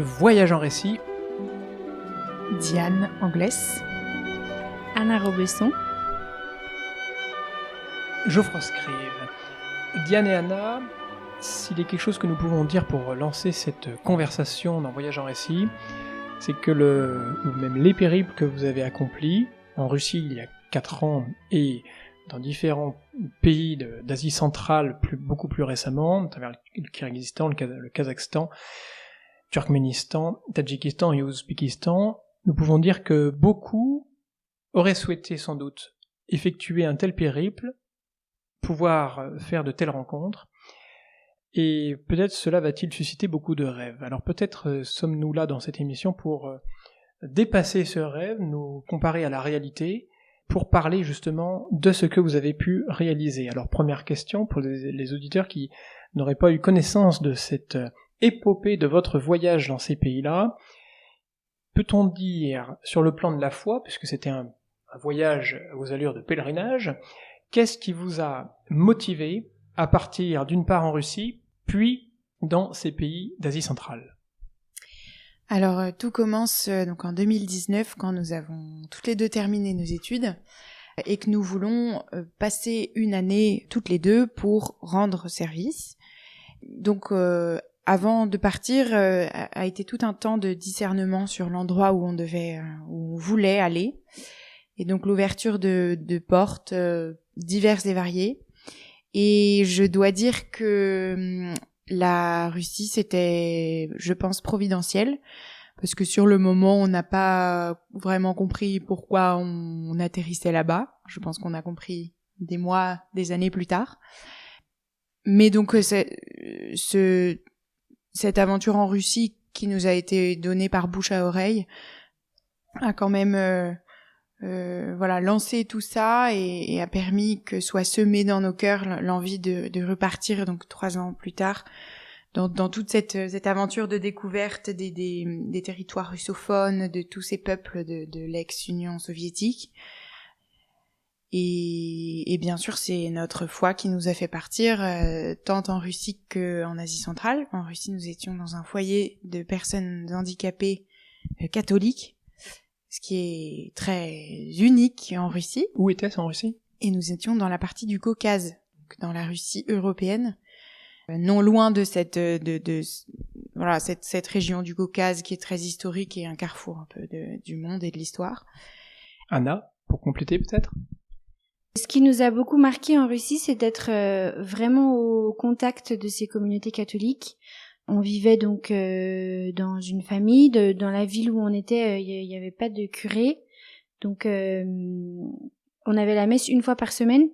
Voyage en récit. Diane Anglès, Anna Robesson, Geoffroy Scrive. Diane et Anna, s'il y a quelque chose que nous pouvons dire pour lancer cette conversation dans Voyage en récit, c'est que ou même les périples que vous avez accomplis en Russie il y a 4 ans et dans différents pays d'Asie centrale beaucoup plus récemment, à travers le Kyrgyzstan, le Kazakhstan, Turkménistan, Tadjikistan et Ouzbékistan, nous pouvons dire que beaucoup auraient souhaité sans doute effectuer un tel périple, pouvoir faire de telles rencontres, et peut-être cela va-t-il susciter beaucoup de rêves. Alors peut-être sommes-nous là dans cette émission pour dépasser ce rêve, nous comparer à la réalité, pour parler justement de ce que vous avez pu réaliser. Alors première question pour les auditeurs qui n'auraient pas eu connaissance de cette épopée de votre voyage dans ces pays-là, peut-on dire, sur le plan de la foi, puisque c'était un voyage aux allures de pèlerinage, qu'est-ce qui vous a motivé à partir d'une part en Russie, puis dans ces pays d'Asie centrale? Alors tout commence donc en 2019 quand nous avons toutes les deux terminé nos études et que nous voulons passer une année toutes les deux pour rendre service. Donc avant de partir a été tout un temps de discernement sur l'endroit où on voulait aller, et donc l'ouverture de portes diverses et variées. Et je dois dire que la Russie, c'était, je pense, providentiel, parce que sur le moment, on n'a pas vraiment compris pourquoi on atterrissait là-bas. Je pense qu'on a compris des mois, des années plus tard. Mais donc cette aventure en Russie qui nous a été donnée par bouche à oreille a quand même lancé tout ça et a permis que soit semée dans nos cœurs l'envie de repartir, donc 3 ans plus tard, dans toute cette aventure de découverte des territoires russophones, de tous ces peuples de l'ex-Union soviétique. Et bien sûr, c'est notre foi qui nous a fait partir, tant en Russie qu'en Asie centrale. En Russie, nous étions dans un foyer de personnes handicapées catholiques, ce qui est très unique en Russie. Où était-ce en Russie? Et nous étions dans la partie du Caucase, donc dans la Russie européenne, non loin de cette région du Caucase qui est très historique et un carrefour un peu du monde et de l'histoire. Anna, pour compléter peut-être? Ce qui nous a beaucoup marqué en Russie, c'est d'être vraiment au contact de ces communautés catholiques. On vivait donc dans une famille, dans la ville où on était, il y avait pas de curé, donc on avait la messe une fois par semaine,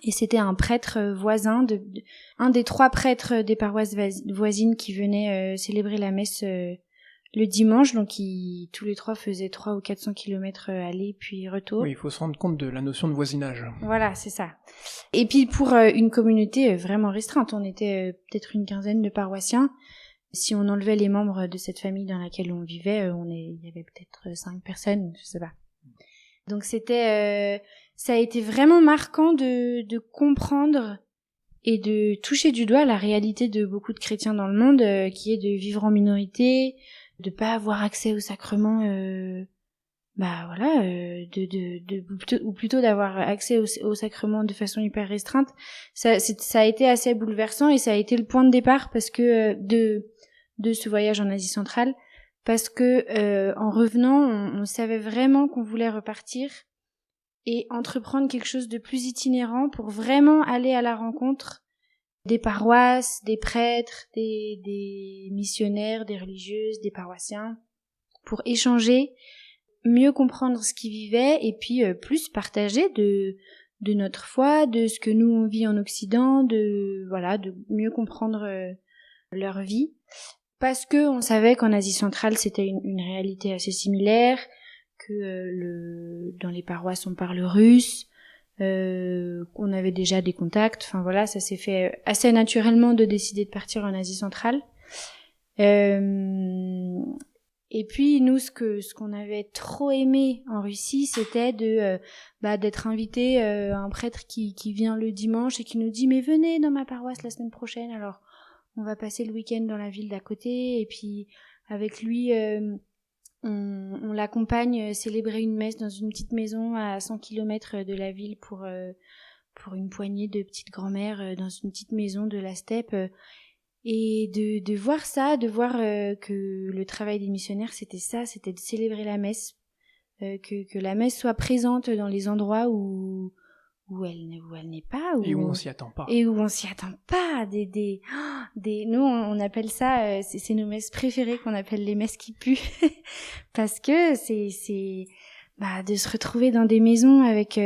et c'était un prêtre voisin, un des 3 prêtres des paroisses voisines qui venaient célébrer la messe le dimanche, donc tous les 3 faisaient 300 ou 400 kilomètres aller puis retour. Oui, il faut se rendre compte de la notion de voisinage. Voilà, c'est ça. Et puis pour une communauté vraiment restreinte, on était peut-être une quinzaine de paroissiens. Si on enlevait les membres de cette famille dans laquelle on vivait, il y avait peut-être 5 personnes, je sais pas. Donc ça a été vraiment marquant de comprendre et de toucher du doigt la réalité de beaucoup de chrétiens dans le monde, qui est de vivre en minorité, de pas avoir accès aux sacrements, ou plutôt d'avoir accès aux sacrements de façon hyper restreinte. Ça a été assez bouleversant, et ça a été le point de départ parce que de ce voyage en Asie centrale, parce que en revenant, on savait vraiment qu'on voulait repartir et entreprendre quelque chose de plus itinérant pour vraiment aller à la rencontre des paroisses, des prêtres, des missionnaires, des religieuses, des paroissiens, pour échanger, mieux comprendre ce qu'ils vivaient, et puis plus partager de notre foi, de ce que nous on vit en Occident, de mieux comprendre leur vie, parce que on savait qu'en Asie centrale c'était une réalité assez similaire, que dans les paroisses on parle russe, qu'on avait déjà des contacts, enfin voilà, ça s'est fait assez naturellement de décider de partir en Asie centrale. Et puis nous, ce qu'on avait trop aimé en Russie, c'était d'être invité à un prêtre qui vient le dimanche et qui nous dit mais venez dans ma paroisse la semaine prochaine, alors on va passer le week-end dans la ville d'à côté, et puis avec lui, on l'accompagne célébrer une messe dans une petite maison à 100 km de la ville pour une poignée de petites grand-mères dans une petite maison de la steppe. Et de voir ça, de voir que le travail des missionnaires, c'était ça, c'était de célébrer la messe, que la messe soit présente dans les endroits où elle n'est pas, et où on s'y attend pas. Et où on s'y attend pas. Nous, on appelle ça, c'est nos messes préférées qu'on appelle les messes qui puent, parce que c'est de se retrouver dans des maisons avec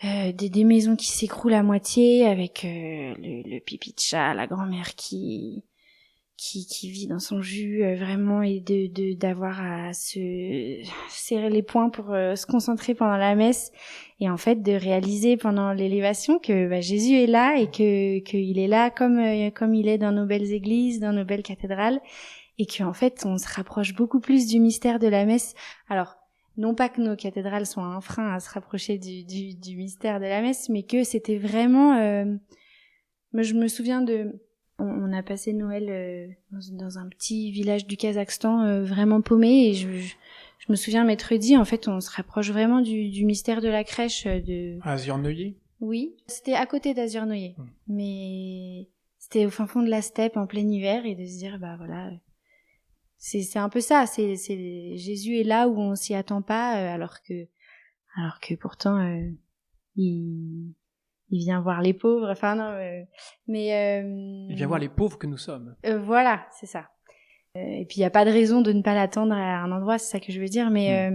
des maisons qui s'écroulent à moitié, avec le pipi de chat, la grand-mère qui vit dans son jus vraiment, et d'avoir à se serrer les poings pour se concentrer pendant la messe, et en fait de réaliser pendant l'élévation que Jésus est là, et qu'il est là comme il est dans nos belles églises, dans nos belles cathédrales, et qu'en fait on se rapproche beaucoup plus du mystère de la messe. Alors non pas que nos cathédrales soient un frein à se rapprocher du mystère de la messe, mais que c'était vraiment moi je me souviens on a passé Noël dans un petit village du Kazakhstan vraiment paumé, et je me souviens m'être dit, en fait, on se rapproche vraiment du mystère de la crèche Azur-Neuilly. Oui, c'était à côté d'Azur-Neuilly, mais c'était au fin fond de la steppe en plein hiver, et de se dire, voilà, c'est un peu ça, c'est Jésus est là où on s'y attend pas, alors que pourtant il vient voir les pauvres, enfin non, mais il vient voir les pauvres que nous sommes. Voilà, c'est ça. Et puis il y a pas de raison de ne pas l'attendre à un endroit, c'est ça que je veux dire, mais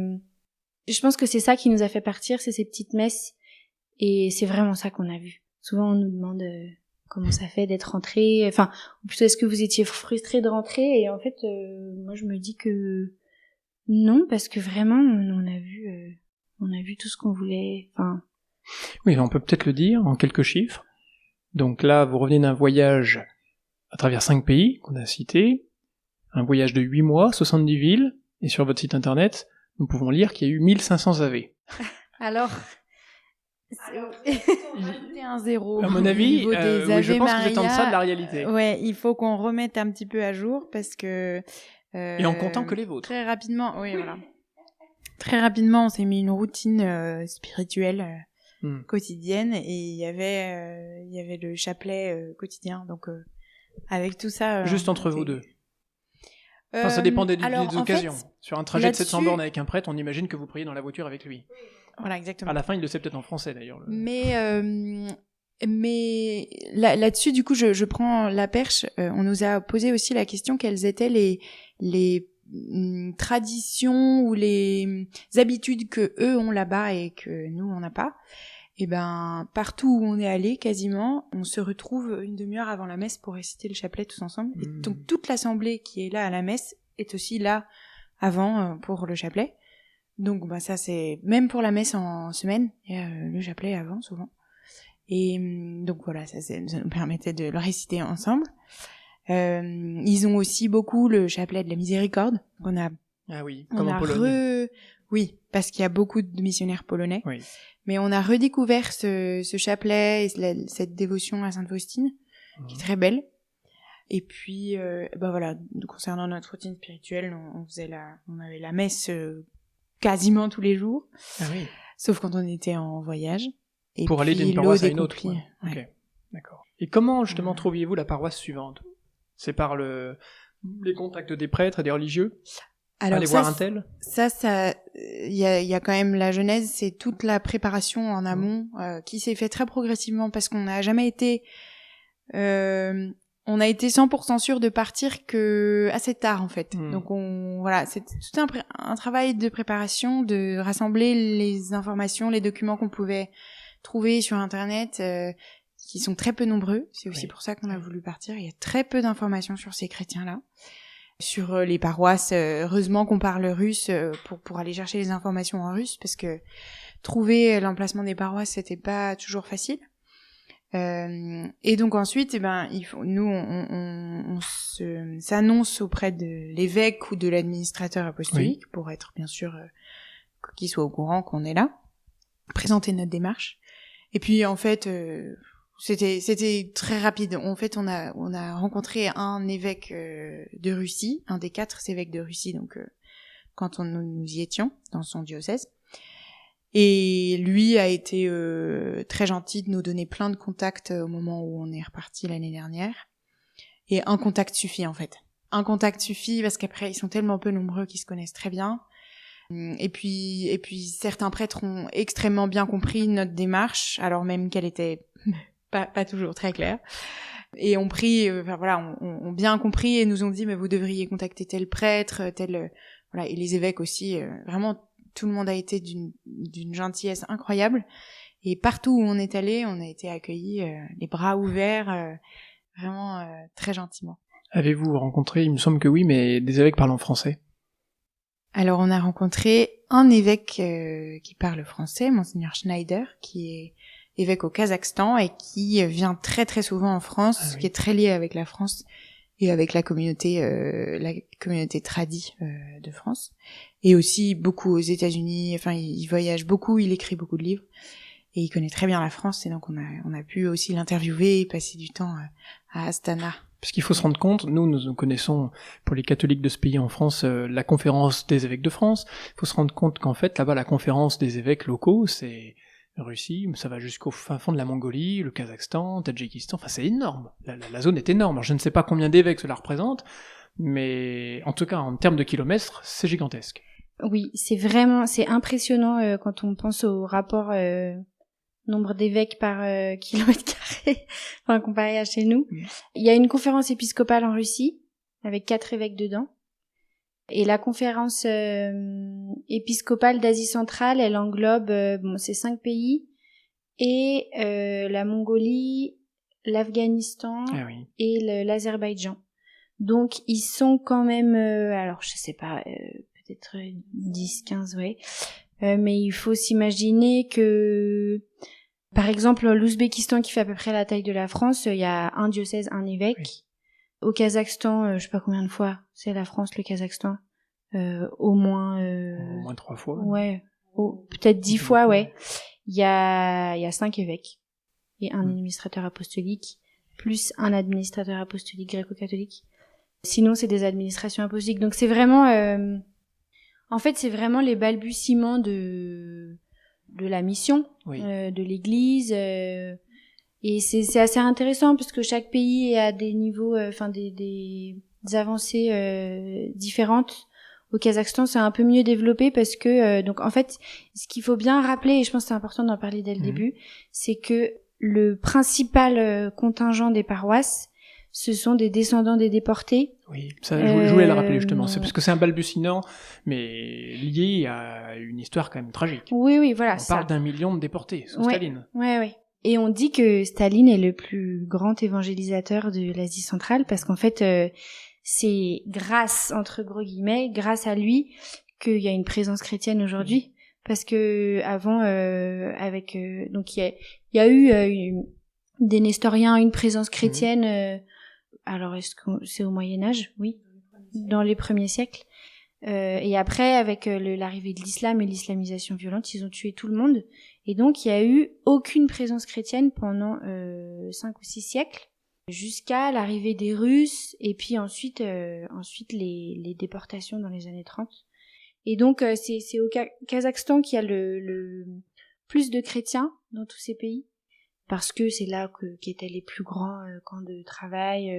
je pense que c'est ça qui nous a fait partir, c'est ces petites messes, et c'est vraiment ça qu'on a vu. Souvent on nous demande comment ça fait d'être rentré, enfin, ou plutôt est-ce que vous étiez frustré de rentrer, et en fait moi je me dis que non, parce que vraiment on a vu tout ce qu'on voulait, enfin. Oui, on peut peut-être le dire en quelques chiffres. Donc là, vous revenez d'un voyage à travers 5 pays qu'on a cités, un voyage de 8 mois, 70 villes, et sur votre site internet, nous pouvons lire qu'il y a eu 1500 AV. Alors, c'est un zéro. À mon avis, oui, je pense que vous êtes en deçà de la réalité. Ouais, il faut qu'on remette un petit peu à jour, parce que... et en comptant que les vôtres. Très rapidement, oui, voilà. Très rapidement, on s'est mis une routine spirituelle quotidienne, et il y avait le chapelet quotidien, donc avec tout ça... Juste entre vous deux. Enfin, ça dépend des occasions. Fait, sur un trajet de 700 bornes avec un prêtre, on imagine que vous priez dans la voiture avec lui. Voilà, exactement. À la fin, il le sait peut-être en français, d'ailleurs. Mais là-dessus, du coup, je prends la perche. On nous a posé aussi la question quelles étaient les traditions ou les habitudes que eux ont là-bas et que nous, on n'a pas. Et partout où on est allé, quasiment, on se retrouve une demi-heure avant la messe pour réciter le chapelet tous ensemble. Et donc toute l'assemblée qui est là à la messe est aussi là avant pour le chapelet. Donc ça c'est même pour la messe en semaine, il y a le chapelet avant souvent. Et donc voilà, ça nous permettait de le réciter ensemble. Ils ont aussi beaucoup le chapelet de la miséricorde. Ah oui, comme en Pologne. Oui, parce qu'il y a beaucoup de missionnaires polonais. Oui. Mais on a redécouvert ce chapelet et cette dévotion à Sainte Faustine, qui est très belle. Et puis, voilà, concernant notre routine spirituelle, on avait la messe quasiment tous les jours. Ah oui. Sauf quand on était en voyage. Et pour puis, aller d'une paroisse à une autre. Ouais. Ok, d'accord. Et comment, justement, trouviez-vous la paroisse suivante? C'est par les contacts des prêtres et des religieux? Alors aller voir un tel? Ça, il y a quand même la genèse, c'est toute la préparation en amont qui s'est fait très progressivement, parce qu'on n'a jamais été, on a été 100% sûr de partir que assez tard en fait. Donc c'est tout un travail de préparation, de rassembler les informations, les documents qu'on pouvait trouver sur internet, qui sont très peu nombreux. C'est aussi pour ça qu'on a voulu partir. Il y a très peu d'informations sur ces chrétiens-là. Sur les paroisses, heureusement qu'on parle russe pour aller chercher les informations en russe, parce que trouver l'emplacement des paroisses, c'était pas toujours facile. Et donc ensuite, on s'annonce auprès de l'évêque ou de l'administrateur apostolique pour être bien sûr qu'il soit au courant qu'on est là, présenter notre démarche. Et puis en fait, C'était très rapide. En fait, on a rencontré un évêque de Russie, un des 4 évêques de Russie, donc quand nous y étions dans son diocèse. Et lui a été très gentil de nous donner plein de contacts au moment où on est reparti l'année dernière. Et un contact suffit en fait. Un contact suffit parce qu'après ils sont tellement peu nombreux qu'ils se connaissent très bien. Et puis certains prêtres ont extrêmement bien compris notre démarche, alors même qu'elle était pas toujours très claire. Et ont pris, ont bien compris et nous ont dit mais vous devriez contacter tel prêtre, tel voilà. Et les évêques aussi, vraiment tout le monde a été d'une gentillesse incroyable. Et partout où on est allé, on a été accueillis les bras ouverts, vraiment très gentiment. Avez-vous rencontré, il me semble que oui, mais des évêques parlant français? Alors on a rencontré un évêque qui parle français, Monseigneur Schneider, qui est évêque au Kazakhstan et qui vient très très souvent en France, qui est très lié avec la France et avec la communauté tradie de France, et aussi beaucoup aux États-Unis. Enfin, il voyage beaucoup, il écrit beaucoup de livres et il connaît très bien la France. Et donc on a pu aussi l'interviewer et passer du temps à Astana. Parce qu'il faut se rendre compte, nous connaissons, pour les catholiques de ce pays en France, la conférence des évêques de France. Il faut se rendre compte qu'en fait, là-bas, la conférence des évêques locaux, c'est Russie, ça va jusqu'au fin fond de la Mongolie, le Kazakhstan, Tadjikistan, enfin c'est énorme. La zone est énorme. Alors, je ne sais pas combien d'évêques cela représente, mais en tout cas, en termes de kilomètres, c'est gigantesque. Oui, c'est impressionnant quand on pense au rapport nombre d'évêques par kilomètre carré, enfin comparé à chez nous. Il y a une conférence épiscopale en Russie, avec 4 évêques dedans. Et la conférence épiscopale d'Asie centrale, elle englobe, c'est 5 pays, et la Mongolie, l'Afghanistan et l'Azerbaïdjan. Donc ils sont quand même, alors je sais pas, peut-être 10, 15, ouais. Mais il faut s'imaginer que, par exemple, l'Ouzbékistan qui fait à peu près la taille de la France, il y a un diocèse, un évêque. Oui. Au Kazakhstan, je sais pas combien de fois c'est la France, le Kazakhstan. Au moins 3 fois. Ouais. Peut-être 10 fois, ouais. Il y a 5 évêques et un administrateur apostolique, plus un administrateur apostolique gréco-catholique. Sinon, c'est des administrations apostoliques. Donc c'est vraiment, en fait, c'est vraiment les balbutiements de la mission, de l'Église. Et c'est assez intéressant parce que chaque pays est à des niveaux, des avancées différentes. Au Kazakhstan, c'est un peu mieux développé parce que donc en fait, ce qu'il faut bien rappeler, et je pense que c'est important d'en parler dès le début, c'est que le principal contingent des paroisses, ce sont des descendants des déportés. Oui, ça, je voulais le rappeler justement. C'est parce que c'est un balbutiement, mais lié à une histoire quand même tragique. Oui, voilà. On parle d'1 million de déportés sous Staline. Oui. Et on dit que Staline est le plus grand évangélisateur de l'Asie centrale parce qu'en fait, c'est grâce, entre gros guillemets, grâce à lui qu'il y a une présence chrétienne aujourd'hui. Parce que avant, donc il y a eu des nestoriens, une présence chrétienne. Alors est-ce que c'est au Moyen-Âge? Oui, dans les premiers siècles. Et après, avec l'arrivée de l'islam et l'islamisation violente, ils ont tué tout le monde. Et donc, il y a eu aucune présence chrétienne pendant 5 ou 6 siècles, jusqu'à l'arrivée des Russes, et puis ensuite les déportations dans les années 30. Et donc, c'est au Kazakhstan qu'il y a le plus de chrétiens dans tous ces pays, parce que c'est là qu'étaient les plus grands camps de travail,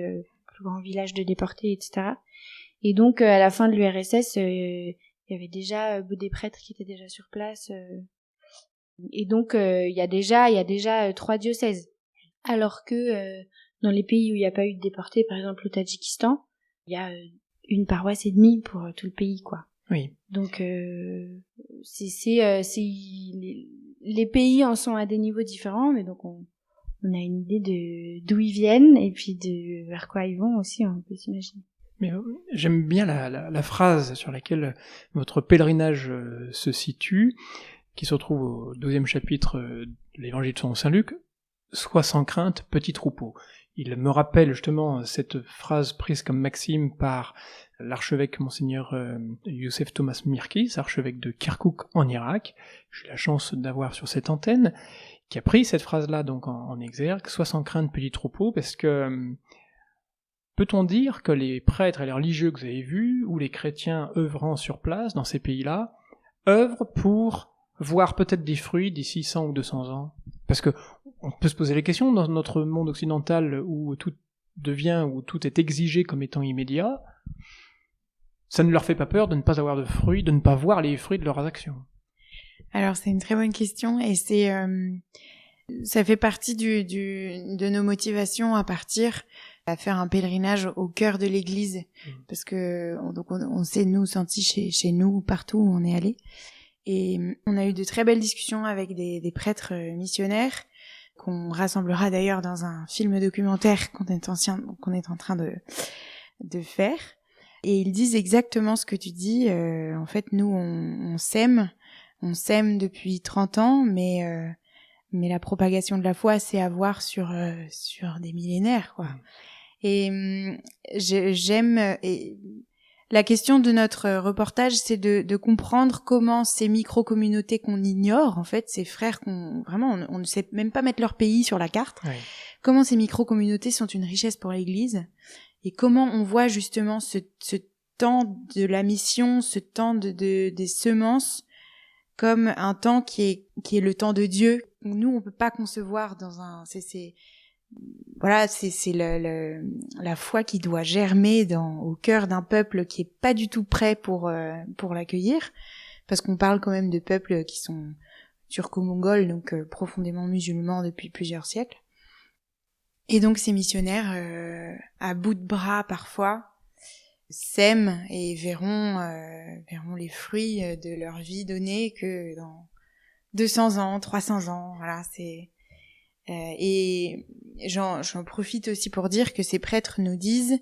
plus grands villages de déportés, etc. Et donc, à la fin de l'URSS, il y avait déjà des prêtres qui étaient déjà sur place. Et donc, il y a déjà 3 diocèses. Alors que dans les pays où il n'y a pas eu de déportés, par exemple au Tadjikistan, il y a une paroisse et demie pour tout le pays, quoi. Oui. Donc, les pays en sont à des niveaux différents, mais donc on a une idée d'où ils viennent et puis de vers quoi ils vont aussi, on peut s'imaginer. Mais j'aime bien la phrase sur laquelle votre pèlerinage se situe, qui se retrouve au 12e chapitre de l'évangile selon saint Luc. « Sois sans crainte, petit troupeau ». il me rappelle justement cette phrase prise comme maxime par l'archevêque Monseigneur Youssef Thomas Mirkis, archevêque de Kirkouk en Irak. J'ai eu la chance d'avoir sur cette antenne, qui a pris cette phrase-là donc en exergue, sois sans crainte petit troupeau, parce que peut-on dire que les prêtres et les religieux que vous avez vus, ou les chrétiens œuvrant sur place dans ces pays-là, œuvrent pour voir peut-être des fruits d'ici 100 ou 200 ans? Parce que on peut se poser la question, dans notre monde occidental où tout est exigé comme étant immédiat, ça ne leur fait pas peur de ne pas avoir de fruits, de ne pas voir les fruits de leurs actions? Alors c'est une très bonne question, et ça fait partie de nos motivations à partir, à faire un pèlerinage au cœur de l'église, parce que on s'est nous sentis chez nous partout où on est allé, et on a eu de très belles discussions avec des prêtres missionnaires qu'on rassemblera d'ailleurs dans un film documentaire qu'on est en train de faire, et ils disent exactement ce que tu dis. En fait, nous on s'aime depuis 30 ans, mais la propagation de la foi, c'est à voir sur des millénaires, quoi. Et la question de notre reportage, c'est de comprendre comment ces micro-communautés qu'on ignore, en fait, ces frères on ne sait même pas mettre leur pays sur la carte, comment ces micro-communautés sont une richesse pour l'Église, et comment on voit justement ce temps de la mission, ce temps des semences, comme un temps qui est le temps de Dieu. Nous, on peut pas concevoir c'est la foi qui doit germer au cœur d'un peuple qui est pas du tout prêt pour l'accueillir, parce qu'on parle quand même de peuples qui sont turco-mongols, donc profondément musulmans depuis plusieurs siècles. Et donc ces missionnaires, à bout de bras parfois, s'aiment et verront les fruits de leur vie donnée que dans 200 ans, 300 ans, voilà, et j'en profite aussi pour dire que ces prêtres nous disent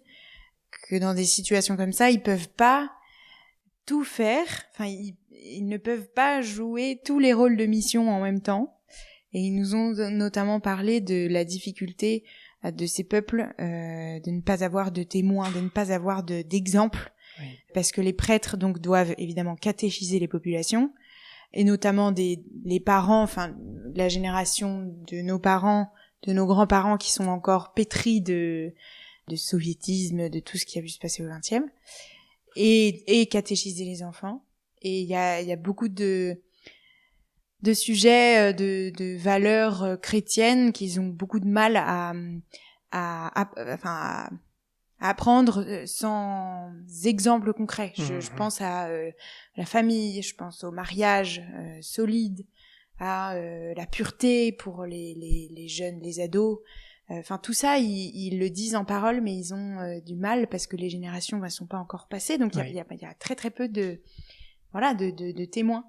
que dans des situations comme ça, ils peuvent pas tout faire, enfin ils ne peuvent pas jouer tous les rôles de mission en même temps, et ils nous ont notamment parlé de la difficulté de ces peuples de ne pas avoir de témoins, de ne pas avoir d'exemples, parce que les prêtres donc doivent évidemment catéchiser les populations, et notamment les parents, enfin la génération de nos parents, de nos grands-parents qui sont encore pétris de soviétisme, de tout ce qui a pu se passer au XXe, et catéchiser les enfants. Et il y a beaucoup de sujets, de valeurs chrétiennes qu'ils ont beaucoup de mal à apprendre sans exemple concret. Je pense à la famille, je pense au mariage solide, à la pureté pour les jeunes, les ados. Enfin tout ça, ils le disent en parole, mais ils ont du mal parce que les générations ne sont pas encore passées. Donc il y a très très peu de témoins.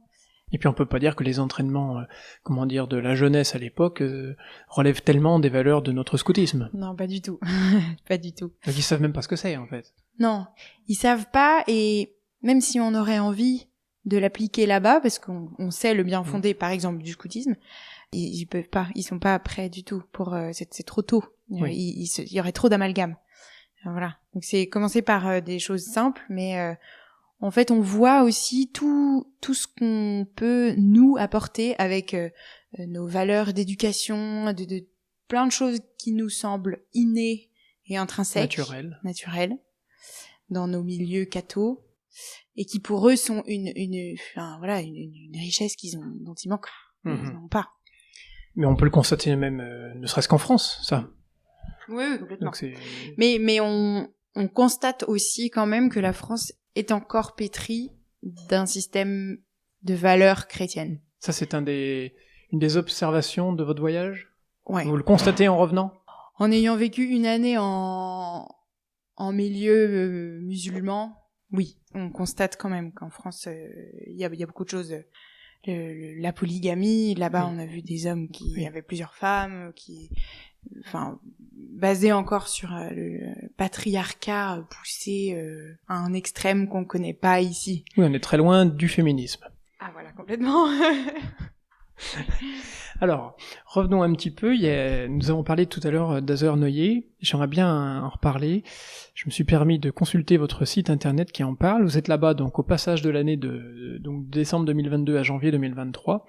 Et puis on peut pas dire que les entraînements, de la jeunesse à l'époque relèvent tellement des valeurs de notre scoutisme. Non, pas du tout, pas du tout. Donc ils savent même pas ce que c'est en fait. Non, ils savent pas, et même si on aurait envie de l'appliquer là-bas, parce qu'on sait le bien fondé, par exemple, du scoutisme, ils peuvent pas, ils sont pas prêts du tout pour, c'est trop tôt. Oui. Il y aurait trop d'amalgame. Voilà. Donc c'est commencer par des choses simples, mais en fait, on voit aussi tout ce qu'on peut nous apporter avec nos valeurs d'éducation, de plein de choses qui nous semblent innées et intrinsèques, naturelles, dans nos milieux cathos, et qui pour eux sont une richesse dont ils manquent, ils n'ont pas. Mais on peut le constater même, ne serait-ce qu'en France, ça. Oui, complètement. Donc mais on constate aussi quand même que la France est encore pétrie d'un système de valeurs chrétiennes. Ça, c'est une des observations de votre voyage ? Ouais. Vous le constatez en revenant ? En ayant vécu une année en milieu musulman, oui, on constate quand même qu'en France, il y a beaucoup de choses. La polygamie, là-bas, on a vu des hommes qui avaient plusieurs femmes, basé encore sur le patriarcat poussé à un extrême qu'on connaît pas ici. Oui, on est très loin du féminisme. Ah voilà, complètement. Alors, revenons un petit peu. Nous avons parlé tout à l'heure d'Azernoyer. J'aimerais bien en reparler. Je me suis permis de consulter votre site internet qui en parle. Vous êtes là-bas donc au passage de l'année donc décembre 2022 à janvier 2023.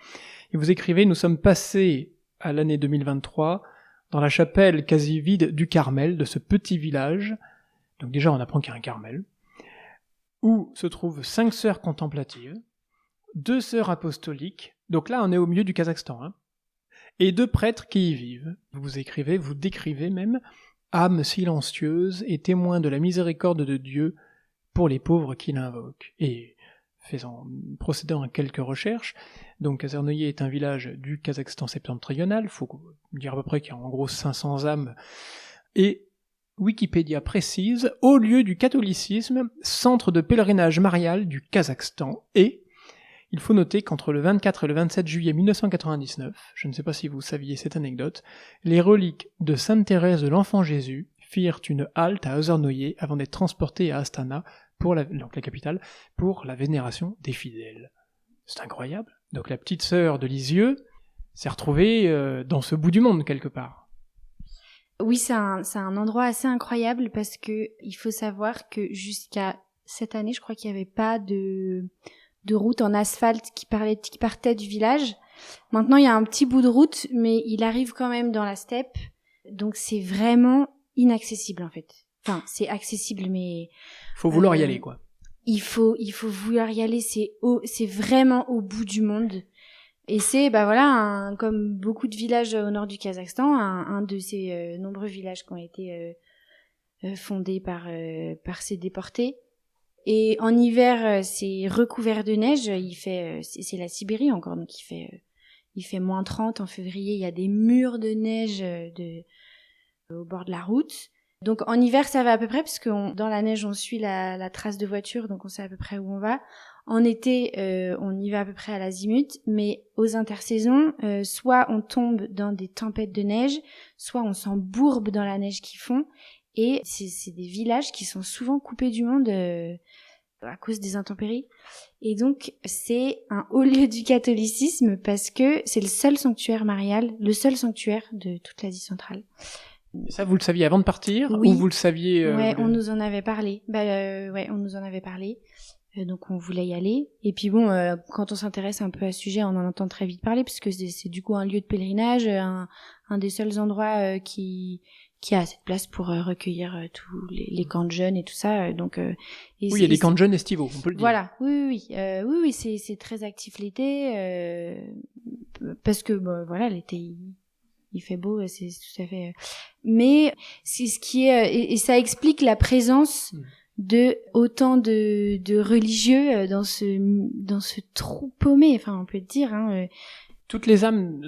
Et vous écrivez: nous sommes passés à l'année 2023 dans la chapelle quasi vide du Carmel, de ce petit village. Donc déjà, on apprend qu'il y a un Carmel, où se trouvent 5 sœurs contemplatives, 2 sœurs apostoliques. Donc là, on est au milieu du Kazakhstan, hein, et 2 prêtres qui y vivent. Vous décrivez même, âme silencieuse et témoin de la miséricorde de Dieu pour les pauvres qui l'invoquent. Et procédant à quelques recherches, donc Azernoyer est un village du Kazakhstan septentrional, il faut dire à peu près qu'il y a en gros 500 âmes, et Wikipédia précise, au lieu du catholicisme, centre de pèlerinage marial du Kazakhstan, et il faut noter qu'entre le 24 et le 27 juillet 1999, je ne sais pas si vous saviez cette anecdote, les reliques de Sainte Thérèse de l'Enfant Jésus firent une halte à Azernoyer avant d'être transportées à Astana, donc la capitale, pour la vénération des fidèles. C'est incroyable. Donc la petite sœur de Lisieux s'est retrouvée dans ce bout du monde quelque part. Oui, c'est un endroit assez incroyable parce que il faut savoir que jusqu'à cette année, je crois qu'il n'y avait pas de route en asphalte qui partait du village. Maintenant, il y a un petit bout de route, mais il arrive quand même dans la steppe. Donc c'est vraiment inaccessible en fait. Enfin, c'est accessible, mais faut vouloir y aller, quoi. Il faut vouloir y aller. C'est vraiment au bout du monde. Et c'est, comme beaucoup de villages au nord du Kazakhstan, un de ces nombreux villages qui ont été fondés par ces déportés. Et en hiver, c'est recouvert de neige. C'est la Sibérie encore, donc il fait moins 30 en février. Il y a des murs de neige au bord de la route. Donc en hiver ça va à peu près parce que dans la neige on suit la trace de voiture, donc on sait à peu près où on va. En été on y va à peu près à l'azimut, mais aux intersaisons soit on tombe dans des tempêtes de neige, soit on s'embourbe dans la neige qu'ils font, et c'est des villages qui sont souvent coupés du monde à cause des intempéries. Et donc c'est un haut lieu du catholicisme parce que c'est le seul sanctuaire marial, le seul sanctuaire de toute l'Asie centrale. Et ça, vous le saviez avant de partir, oui. Ou vous le saviez Ouais, on nous en avait parlé. On nous en avait parlé. Donc on voulait y aller. Et puis bon, quand on s'intéresse un peu à ce sujet, on en entend très vite parler, puisque c'est du coup un lieu de pèlerinage, un des seuls endroits qui a cette place pour recueillir tous les camps de jeunes et tout ça. Donc oui, il y a des camps de jeunes estivaux, on peut le dire. Voilà, oui, c'est très actif l'été, parce que l'été il fait beau, c'est tout à fait. Mais c'est ce qui est, et ça explique la présence de autant de religieux dans ce trou paumé. Enfin, on peut dire. Toutes les âmes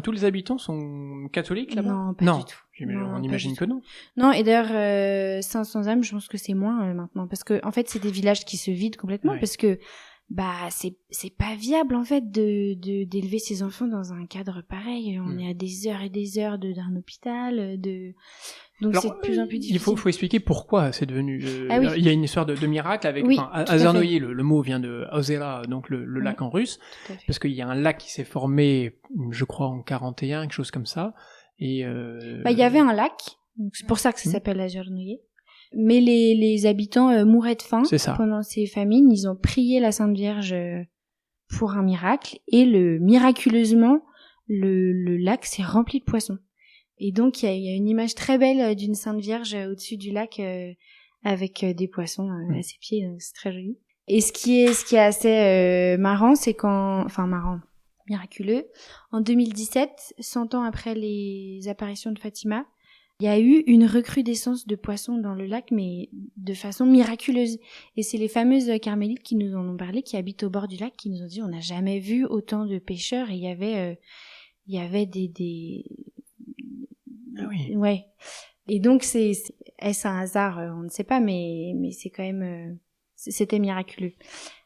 tous les habitants sont catholiques là-bas ? Non, pas du tout. On imagine que non. Non, et d'ailleurs 500 âmes, je pense que c'est moins maintenant, parce que en fait c'est des villages qui se vident complètement, parce que c'est pas viable en fait d'élever ses enfants dans un cadre pareil. On est à des heures et des heures d'un hôpital, donc c'est de plus en plus difficile. Il faut expliquer pourquoi c'est devenu. Oui. Il y a une histoire de miracle avec Azernoyer. Le mot vient de Ozera, donc le lac en russe, parce qu'il y a un lac qui s'est formé, je crois en 41, quelque chose comme ça. Et il y avait un lac, donc c'est pour ça que ça s'appelle Azernoyer. Mais les habitants mouraient de faim pendant ces famines. Ils ont prié la Sainte Vierge pour un miracle, et miraculeusement le lac s'est rempli de poissons. Et donc il y a une image très belle d'une Sainte Vierge au-dessus du lac avec des poissons à ses pieds. Donc c'est très joli. Et ce qui est assez marrant, c'est miraculeux. En 2017, 100 ans après les apparitions de Fatima, il y a eu une recrudescence de poissons dans le lac, mais de façon miraculeuse. Et c'est les fameuses carmélites qui nous en ont parlé, qui habitent au bord du lac, qui nous ont dit on n'a jamais vu autant de pêcheurs. Et il y avait des... Ah oui. Ouais. Et donc est-ce un hasard, on ne sait pas, mais c'est quand même c'était miraculeux.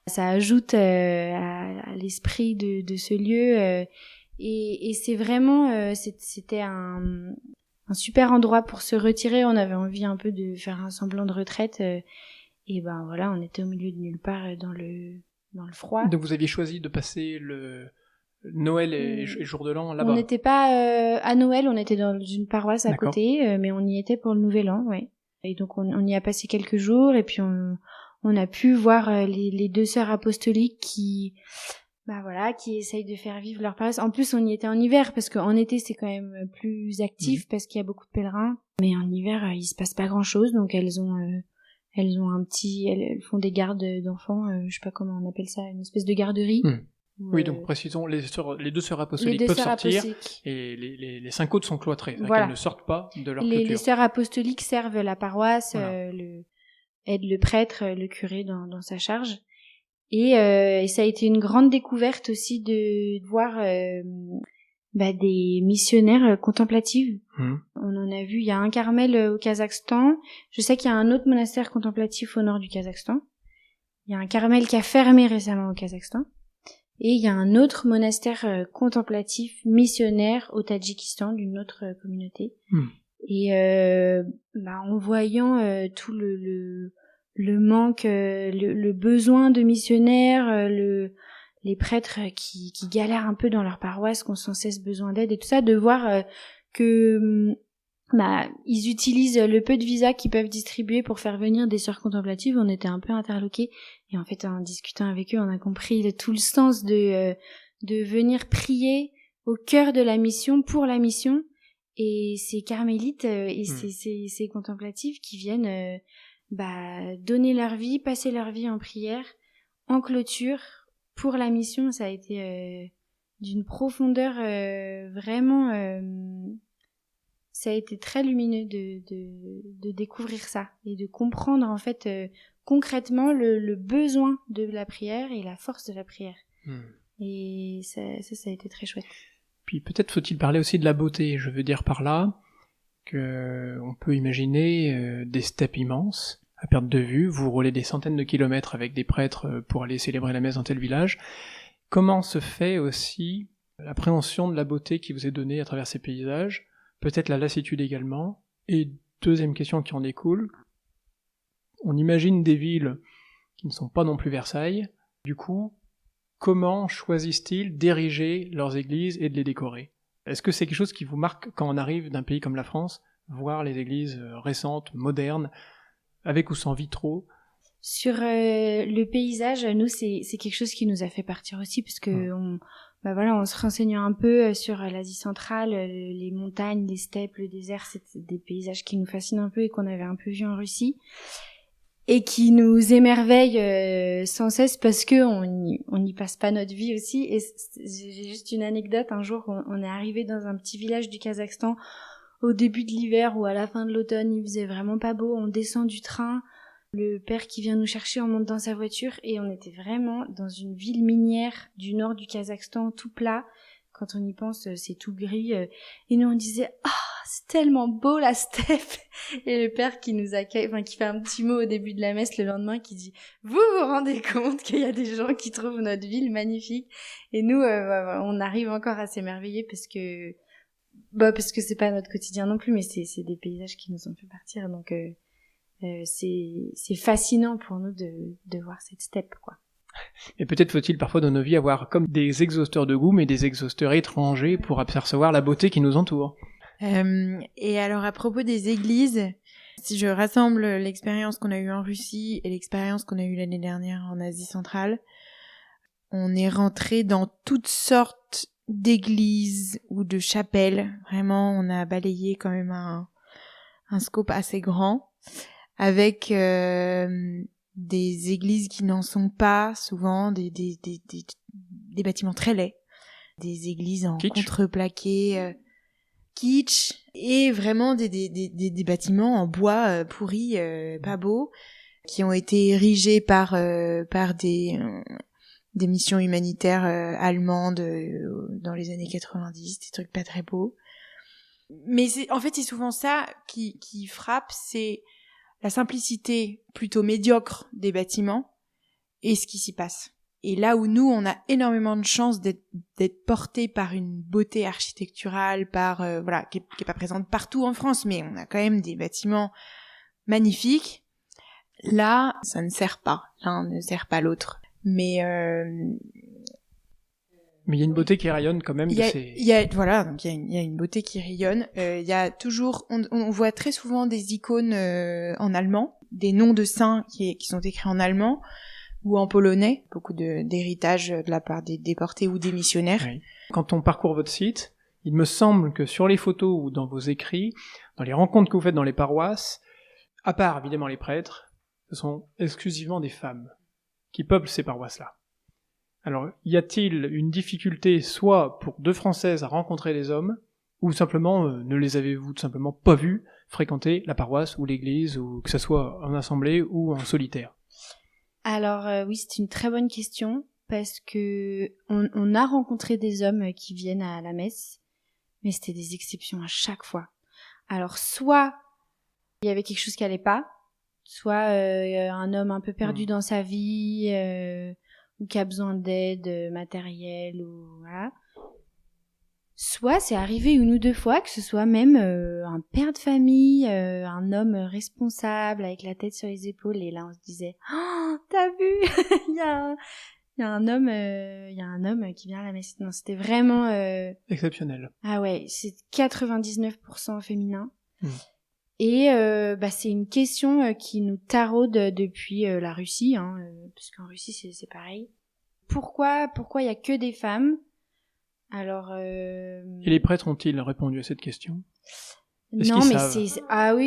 Ça ajoute à l'esprit de ce lieu, et c'est vraiment c'était un super endroit pour se retirer. On avait envie un peu de faire un semblant de retraite, et on était au milieu de nulle part dans le froid. Donc vous aviez choisi de passer Noël et jour de l'an là-bas. On n'était pas à Noël, on était dans une paroisse à D'accord. côté, mais on y était pour le Nouvel An, ouais. Et donc on y a passé quelques jours et puis on a pu voir les deux sœurs apostoliques qui essayent de faire vivre leur paroisse. En plus, on y était en hiver parce qu'en été c'est quand même plus actif parce qu'il y a beaucoup de pèlerins. Mais en hiver, il se passe pas grand-chose, donc elles font des gardes d'enfants, je sais pas comment on appelle ça, une espèce de garderie. Oui, donc précisons, les deux sœurs apostoliques peuvent sortir et les 5 autres sont cloîtrées, voilà. Qu'elles ne sortent pas de leur clôture. Les sœurs apostoliques servent la paroisse, aident le prêtre, le curé dans sa charge. Et ça a été une grande découverte aussi de voir des missionnaires contemplatifs. On en a vu, il y a un Carmel au Kazakhstan. Je sais qu'il y a un autre monastère contemplatif au nord du Kazakhstan. Il y a un Carmel qui a fermé récemment au Kazakhstan. Et il y a un autre monastère contemplatif missionnaire au Tadjikistan d'une autre communauté. Et en voyant tout le manque, le besoin de missionnaires, les prêtres qui galèrent un peu dans leur paroisse, qui ont sans cesse besoin d'aide et tout ça, de voir que ils utilisent le peu de visas qu'ils peuvent distribuer pour faire venir des sœurs contemplatives. On était un peu interloqués et en fait en discutant avec eux on a compris tout le sens de venir prier au cœur de la mission, pour la mission, et ces carmélites et ces contemplatifs qui viennent donner leur vie, passer leur vie en prière, en clôture pour la mission. Ça a été d'une profondeur vraiment ça a été très lumineux de découvrir ça et de comprendre en fait concrètement le besoin de la prière et la force de la prière. Et ça a été très chouette. Puis peut-être faut-il parler aussi de la beauté. Je veux dire par là que on peut imaginer des steppes immenses à perte de vue. Vous roulez des centaines de kilomètres avec des prêtres pour aller célébrer la messe dans tel village. Comment se fait aussi l'appréhension de la beauté qui vous est donnée à travers ces paysages? Peut-être la lassitude également. Et deuxième question qui en découle, on imagine des villes qui ne sont pas non plus Versailles. Du coup, comment choisissent-ils d'ériger leurs églises et de les décorer? Est-ce que c'est quelque chose qui vous marque quand on arrive d'un pays comme la France, voir les églises récentes, modernes, avec ou sans vitraux? Sur le paysage, nous, c'est quelque chose qui nous a fait partir aussi, parce que en se renseignant un peu sur l'Asie centrale, les montagnes, les steppes, le désert, c'est des paysages qui nous fascinent un peu et qu'on avait un peu vu en Russie et qui nous émerveillent sans cesse parce que on n'y passe pas notre vie aussi. Et j'ai juste une anecdote. Un jour, on est arrivé dans un petit village du Kazakhstan au début de l'hiver ou à la fin de l'automne. Il faisait vraiment pas beau. On descend du train. Le père qui vient nous chercher, on monte dans sa voiture et on était vraiment dans une ville minière du nord du Kazakhstan, tout plat. Quand on y pense, c'est tout gris. Et nous, on disait « Ah, c'est tellement beau la steppe !» Et le père qui nous accueille, qui fait un petit mot au début de la messe le lendemain, qui dit « Vous vous rendez compte qu'il y a des gens qui trouvent notre ville magnifique ?» Et nous, on arrive encore à s'émerveiller parce que c'est pas notre quotidien non plus, mais c'est des paysages qui nous ont fait partir. Donc c'est fascinant pour nous de voir cette steppe, quoi. Et peut-être faut-il parfois dans nos vies avoir comme des exhausteurs de goût, mais des exhausteurs étrangers pour apercevoir la beauté qui nous entoure. Et alors à propos des églises, si je rassemble l'expérience qu'on a eue en Russie et l'expérience qu'on a eue l'année dernière en Asie centrale, on est rentré dans toutes sortes d'églises ou de chapelles. Vraiment, on a balayé quand même un scope assez grand, avec des églises qui n'en sont pas, souvent des bâtiments très laids, des églises en contreplaqué, kitsch, et vraiment des bâtiments en bois pourris, pas beaux, qui ont été érigés par des missions humanitaires allemandes dans les années 90, des trucs pas très beaux. Mais c'est souvent ça qui frappe, c'est la simplicité plutôt médiocre des bâtiments et ce qui s'y passe. Et là où nous, on a énormément de chance d'être portés par une beauté architecturale, qui est pas présente partout en France, mais on a quand même des bâtiments magnifiques. Là, ça ne sert pas. L'un ne sert pas l'autre. Mais Mais il y a une beauté qui rayonne quand même de ces... Voilà, donc il y a une beauté qui rayonne. Il y a toujours, on voit très souvent des icônes en allemand, des noms de saints qui sont écrits en allemand ou en polonais, beaucoup d'héritage de la part des déportés ou des missionnaires. Oui. Quand on parcourt votre site, il me semble que sur les photos ou dans vos écrits, dans les rencontres que vous faites dans les paroisses, à part évidemment les prêtres, ce sont exclusivement des femmes qui peuplent ces paroisses-là. Alors, y a-t-il une difficulté soit pour deux Françaises à rencontrer les hommes, ou simplement ne les avez-vous tout simplement pas vus fréquenter la paroisse ou l'église, ou que ce soit en assemblée ou en solitaire? Alors oui, c'est une très bonne question, parce que on a rencontré des hommes qui viennent à la messe, mais c'était des exceptions à chaque fois. Alors soit il y avait quelque chose qui allait pas, soit un homme un peu perdu dans sa vie, ou qui a besoin d'aide matérielle, ou voilà. Soit c'est arrivé une ou deux fois que ce soit même un père de famille, un homme responsable avec la tête sur les épaules, et là on se disait oh, t'as vu il y a un homme qui vient à la messe. Non, c'était vraiment exceptionnel. Ah ouais, c'est 99% féminin. Et c'est une question qui nous taraude depuis la Russie, parce qu'en Russie c'est pareil. Pourquoi il y a que des femmes? Alors Et les prêtres ont-ils répondu à cette question? Non, mais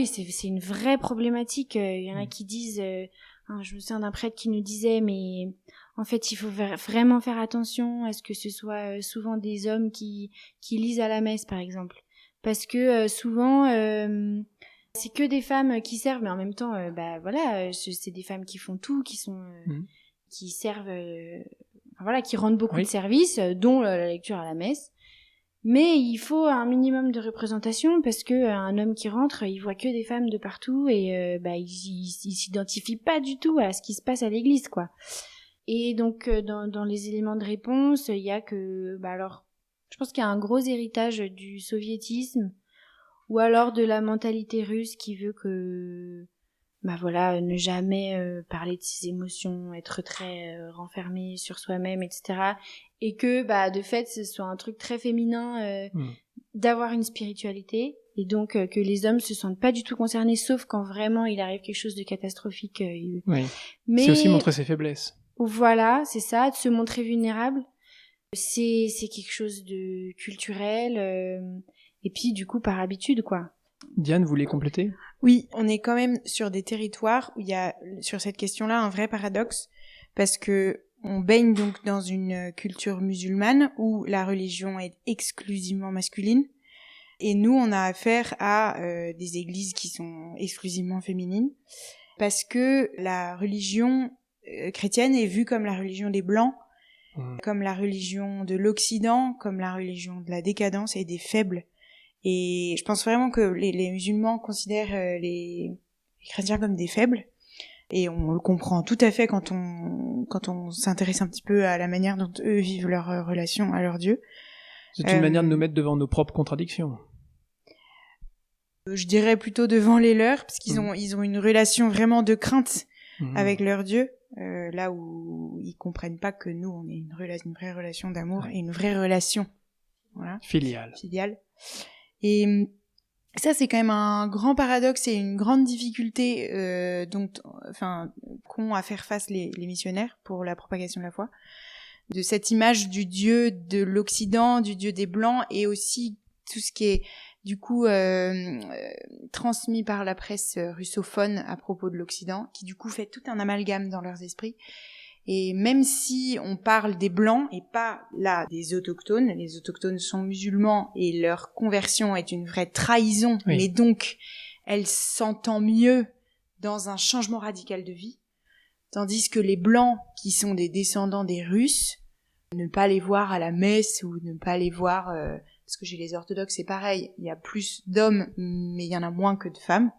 c'est une vraie problématique. Il y en a qui disent, je me souviens d'un prêtre qui nous disait, mais en fait il faut vraiment faire attention à ce que ce soit souvent des hommes qui lisent à la messe, par exemple, parce que souvent c'est que des femmes qui servent, mais en même temps, c'est des femmes qui font tout, qui sont, qui servent, qui rendent beaucoup de services, dont la lecture à la messe. Mais il faut un minimum de représentation, parce que un homme qui rentre, il voit que des femmes de partout, et il s'identifie pas du tout à ce qui se passe à l'église, quoi. Et donc dans les éléments de réponse, il y a que, je pense qu'il y a un gros héritage du soviétisme, ou alors de la mentalité russe qui veut que ne jamais parler de ses émotions, être très renfermé sur soi-même, etc. Et que de fait ce soit un truc très féminin d'avoir une spiritualité, et donc que les hommes se sentent pas du tout concernés, sauf quand vraiment il arrive quelque chose de catastrophique. Oui. Mais c'est aussi montrer ses faiblesses. Voilà, c'est ça, de se montrer vulnérable. C'est quelque chose de culturel, et puis du coup par habitude, quoi. Diane, vous voulez compléter? Oui, on est quand même sur des territoires où il y a, sur cette question-là, un vrai paradoxe, parce que on baigne donc dans une culture musulmane où la religion est exclusivement masculine, et nous, on a affaire à des églises qui sont exclusivement féminines, parce que la religion chrétienne est vue comme la religion des Blancs, comme la religion de l'Occident, comme la religion de la décadence et des faibles. Et je pense vraiment que les musulmans considèrent les chrétiens comme des faibles, et on le comprend tout à fait quand on s'intéresse un petit peu à la manière dont eux vivent leur relation à leur Dieu. C'est une manière de nous mettre devant nos propres contradictions. Je dirais plutôt devant les leurs, parce qu'ils ont une relation vraiment de crainte avec leur Dieu, là où ils comprennent pas que nous on est une vraie relation d'amour et une vraie relation, filiale. Et ça, c'est quand même un grand paradoxe et une grande difficulté qu'ont à faire face les missionnaires pour la propagation de la foi, de cette image du Dieu de l'Occident, du Dieu des Blancs, et aussi tout ce qui est du coup transmis par la presse russophone à propos de l'Occident, qui du coup fait tout un amalgame dans leurs esprits. Et même si on parle des Blancs et pas là des autochtones, les autochtones sont musulmans et leur conversion est une vraie trahison, mais donc elle s'entend mieux dans un changement radical de vie, tandis que les Blancs, qui sont des descendants des Russes, ne pas les voir à la messe ou ne pas les voir, parce que chez les orthodoxes c'est pareil, il y a plus d'hommes mais il y en a moins que de femmes.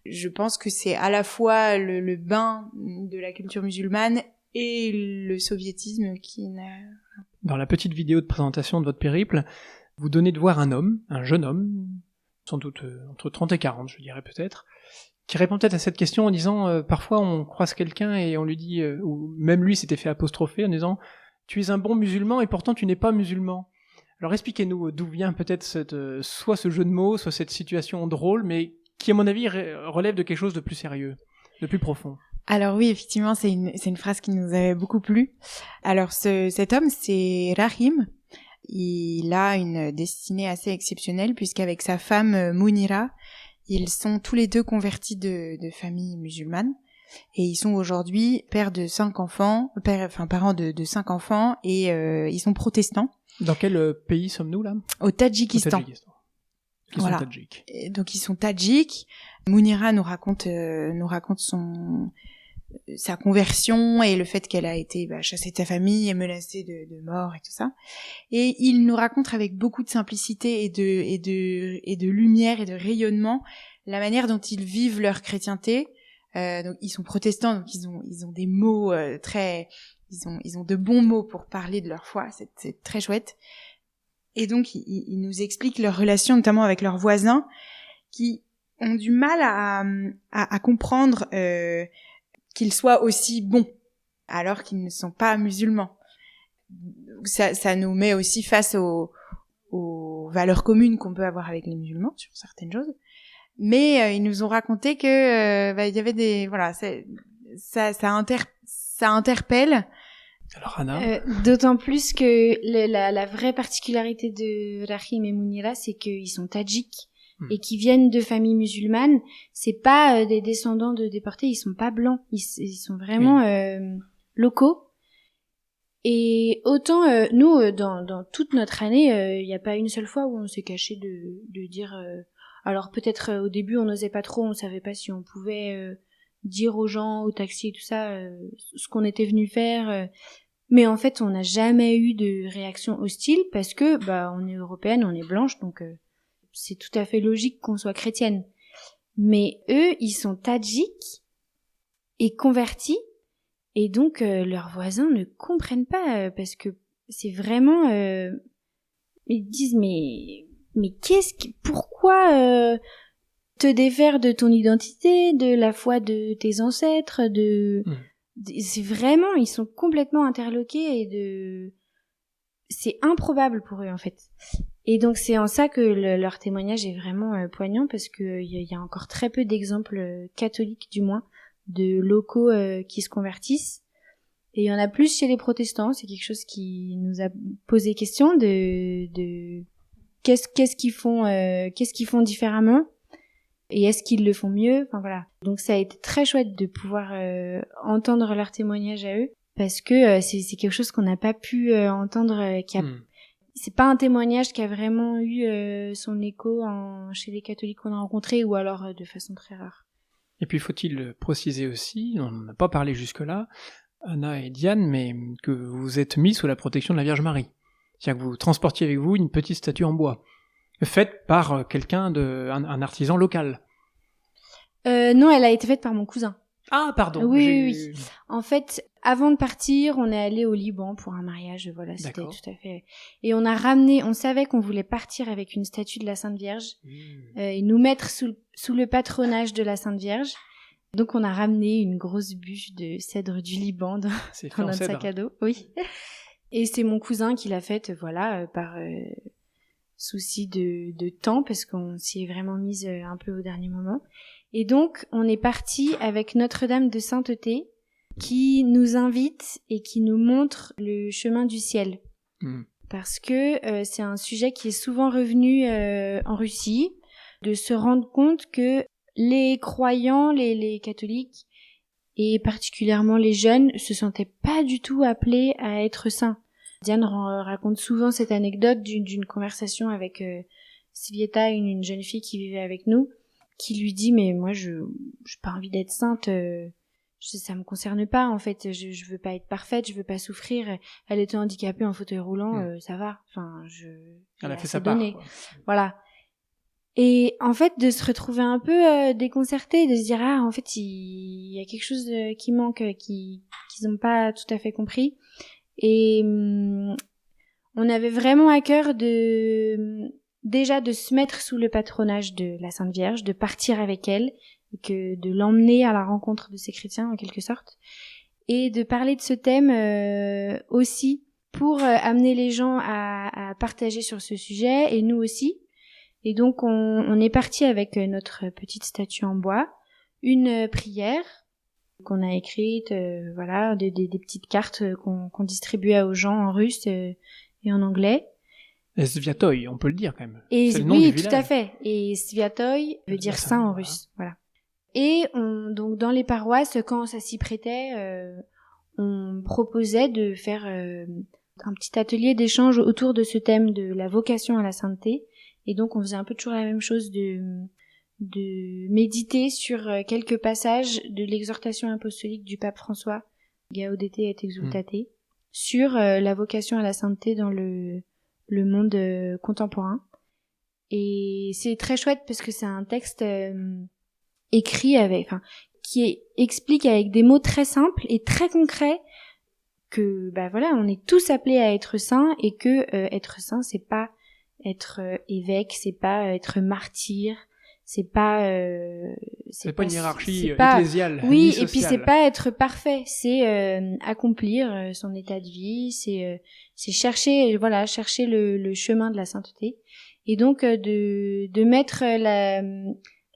Je pense que c'est à la fois le bain de la culture musulmane et le soviétisme qui n'a... Dans la petite vidéo de présentation de votre périple, vous donnez de voir un homme, un jeune homme, sans doute entre 30 et 40, je dirais peut-être, qui répond peut-être à cette question en disant parfois on croise quelqu'un et on lui dit, ou même lui s'était fait apostropher en disant tu es un bon musulman et pourtant tu n'es pas musulman. Alors expliquez-nous d'où vient peut-être soit ce jeu de mots, soit cette situation drôle, mais qui à mon avis relève de quelque chose de plus sérieux, de plus profond. Alors oui, effectivement, c'est une phrase qui nous avait beaucoup plu. Alors cet homme, c'est Rahim. Il a une destinée assez exceptionnelle puisqu'avec sa femme Mounira, ils sont tous les deux convertis de familles musulmanes et ils sont aujourd'hui parents de 5 enfants et ils sont protestants. Dans quel pays sommes-nous là ? Au Tadjikistan. Ils voilà. sont tadjiks. Donc ils sont tadjiks. Mounira nous raconte sa conversion et le fait qu'elle a été chassée de sa famille et menacée de mort et tout ça. Et il nous raconte avec beaucoup de simplicité et de lumière et de rayonnement la manière dont ils vivent leur chrétienté. Donc ils sont protestants, donc ils ont des mots ils ont de bons mots pour parler de leur foi. C'est très chouette. Et donc ils nous expliquent leur relation, notamment avec leurs voisins, qui ont du mal à comprendre qu'ils soient aussi bons, alors qu'ils ne sont pas musulmans. Ça nous met aussi face aux valeurs communes qu'on peut avoir avec les musulmans sur certaines choses. Mais ils nous ont raconté que il y avait des ça interpelle. Alors Anna, d'autant plus que la vraie particularité de Rahim et Mounira, c'est qu'ils sont tadjiks. Et qui viennent de familles musulmanes, c'est pas des descendants de déportés, ils sont pas blancs, ils sont vraiment locaux. Et autant nous dans toute notre année, il y a pas une seule fois où on s'est caché de dire alors peut-être au début on n'osait pas trop, on savait pas si on pouvait dire aux gens au taxi et tout ça ce qu'on était venu faire mais en fait on n'a jamais eu de réaction hostile parce que on est européenne, on est blanche donc c'est tout à fait logique qu'on soit chrétienne. Mais eux, ils sont tadjiks et convertis, et donc leurs voisins ne comprennent pas, parce que c'est vraiment... ils disent, mais pourquoi te défaire de ton identité, de la foi de tes ancêtres, c'est vraiment, ils sont complètement interloqués, c'est improbable pour eux, en fait. Et donc c'est en ça que leur témoignage est vraiment poignant parce que il y a encore très peu d'exemples catholiques du moins de locaux qui se convertissent et il y en a plus chez les protestants. C'est quelque chose qui nous a posé question de qu'est-ce qu'ils font différemment et est-ce qu'ils le font mieux. Enfin voilà. Donc ça a été très chouette de pouvoir entendre leur témoignage à eux parce que c'est quelque chose qu'on n'a pas pu entendre C'est pas un témoignage qui a vraiment eu son écho chez les catholiques qu'on a rencontrés ou alors de façon très rare. Et puis faut-il préciser aussi, on n'en a pas parlé jusque-là, Anna et Diane, mais que vous êtes mis sous la protection de la Vierge Marie. C'est-à-dire que vous transportiez avec vous une petite statue en bois, faite par un artisan local. Non, elle a été faite par mon cousin. Ah, pardon. Oui. En fait, avant de partir, on est allé au Liban pour un mariage, voilà, c'était tout à fait... Et on savait qu'on voulait partir avec une statue de la Sainte Vierge, et nous mettre sous le patronage de la Sainte Vierge. Donc on a ramené une grosse bûche de cèdre du Liban dans notre sac à dos. Oui. Et c'est mon cousin qui l'a faite, par souci de temps, parce qu'on s'y est vraiment mise un peu au dernier moment. Et donc, on est parti avec Notre-Dame de Sainteté, qui nous invite et qui nous montre le chemin du ciel. Parce que c'est un sujet qui est souvent revenu en Russie, de se rendre compte que les croyants, les catholiques, et particulièrement les jeunes, se sentaient pas du tout appelés à être saints. Diane raconte souvent cette anecdote d'une conversation avec Svieta, une jeune fille qui vivait avec nous, qui lui dit mais moi j'ai pas envie d'être sainte, ça me concerne pas en fait, je veux pas être parfaite, je veux pas souffrir. Elle était handicapée en fauteuil roulant, ça va. Enfin elle a fait sa part. Voilà. Et en fait de se retrouver un peu déconcertée, de se dire en fait il y a quelque chose qui manque, qu'ils ont pas tout à fait compris. Et on avait vraiment à cœur déjà de se mettre sous le patronage de la Sainte Vierge, de partir avec elle, et que de l'emmener à la rencontre de ces chrétiens en quelque sorte, et de parler de ce thème aussi pour amener les gens à partager sur ce sujet, et nous aussi. Et donc on est parti avec notre petite statue en bois, une prière qu'on a écrite, voilà, des petites cartes qu'on distribuait aux gens en russe et en anglais. Et Sviatoy, on peut le dire quand même. Et c'est le nom oui, du village. tout à fait. Et Sviatoy veut dire saint en russe, voilà. Et donc dans les paroisses, quand ça s'y prêtait, on proposait de faire un petit atelier d'échange autour de ce thème de la vocation à la sainteté. Et donc on faisait un peu toujours la même chose, de méditer sur quelques passages de l'exhortation apostolique du pape François, Gaudete et Exultate, sur la vocation à la sainteté dans le monde contemporain. Et c'est très chouette parce que c'est un texte écrit explique avec des mots très simples et très concrets que voilà, on est tous appelés à être saints, et que être saint, c'est pas être évêque, c'est pas être martyr, c'est pas une hiérarchie ecclésiale. Oui, et puis c'est pas être parfait, c'est accomplir son état de vie, c'est chercher le chemin de la sainteté. Et donc de mettre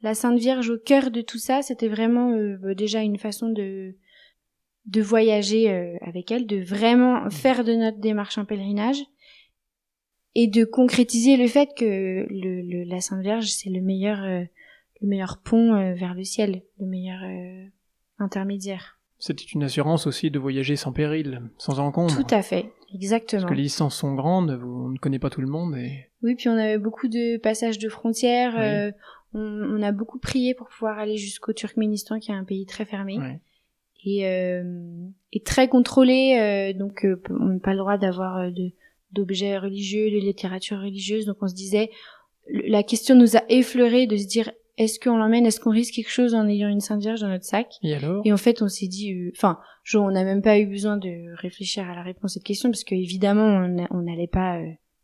la Sainte Vierge au cœur de tout ça, c'était vraiment déjà une façon de voyager avec elle, de vraiment faire de notre démarche un pèlerinage, et de concrétiser le fait que la Sainte Vierge, c'est le meilleur pont vers le ciel, le meilleur intermédiaire. C'était une assurance aussi de voyager sans péril, sans encombre. Tout à fait, exactement. Parce que les distances sont grandes, on ne connaît pas tout le monde. Oui, puis on avait beaucoup de passages de frontières. Oui. On a beaucoup prié pour pouvoir aller jusqu'au Turkménistan, qui est un pays très fermé. Ouais. Et très contrôlé, donc on n'a pas le droit d'avoir d'objets religieux, de littérature religieuse. Donc on se disait, la question nous a effleuré de se dire, est-ce qu'on l'emmène, est-ce qu'on risque quelque chose en ayant une Sainte Vierge dans notre sac? Et alors? Et en fait, on s'est dit, on n'a même pas eu besoin de réfléchir à la réponse à cette question, parce que évidemment, on n'allait pas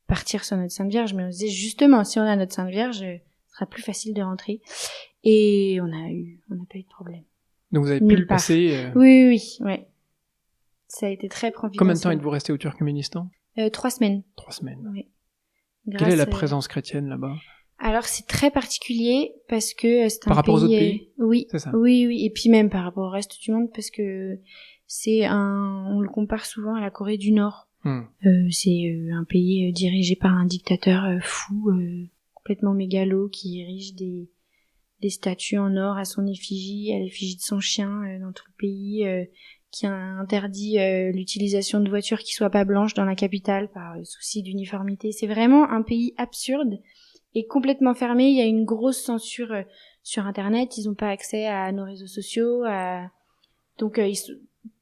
partir sur notre Sainte Vierge, mais on se disait justement, si on a notre Sainte Vierge, ce sera plus facile de rentrer. Et on n'a pas eu de problème. Donc vous avez pu le passer. Oui, ouais. Ça a été très providentiel. Combien de temps êtes-vous resté au Turkménistan? 3 semaines. 3 semaines. Oui. Quelle est la présence chrétienne là-bas? Alors c'est très particulier parce que c'est un pays... Par rapport aux autres pays? Oui. C'est ça. Oui. Et puis même par rapport au reste du monde, parce que on le compare souvent à la Corée du Nord. C'est un pays dirigé par un dictateur fou, complètement mégalo, qui érige des statues en or à son effigie, à l'effigie de son chien dans tout le pays, qui a interdit l'utilisation de voitures qui soient pas blanches dans la capitale par souci d'uniformité. C'est vraiment un pays absurde et complètement fermé. Il y a une grosse censure sur Internet. Ils n'ont pas accès à nos réseaux sociaux. Donc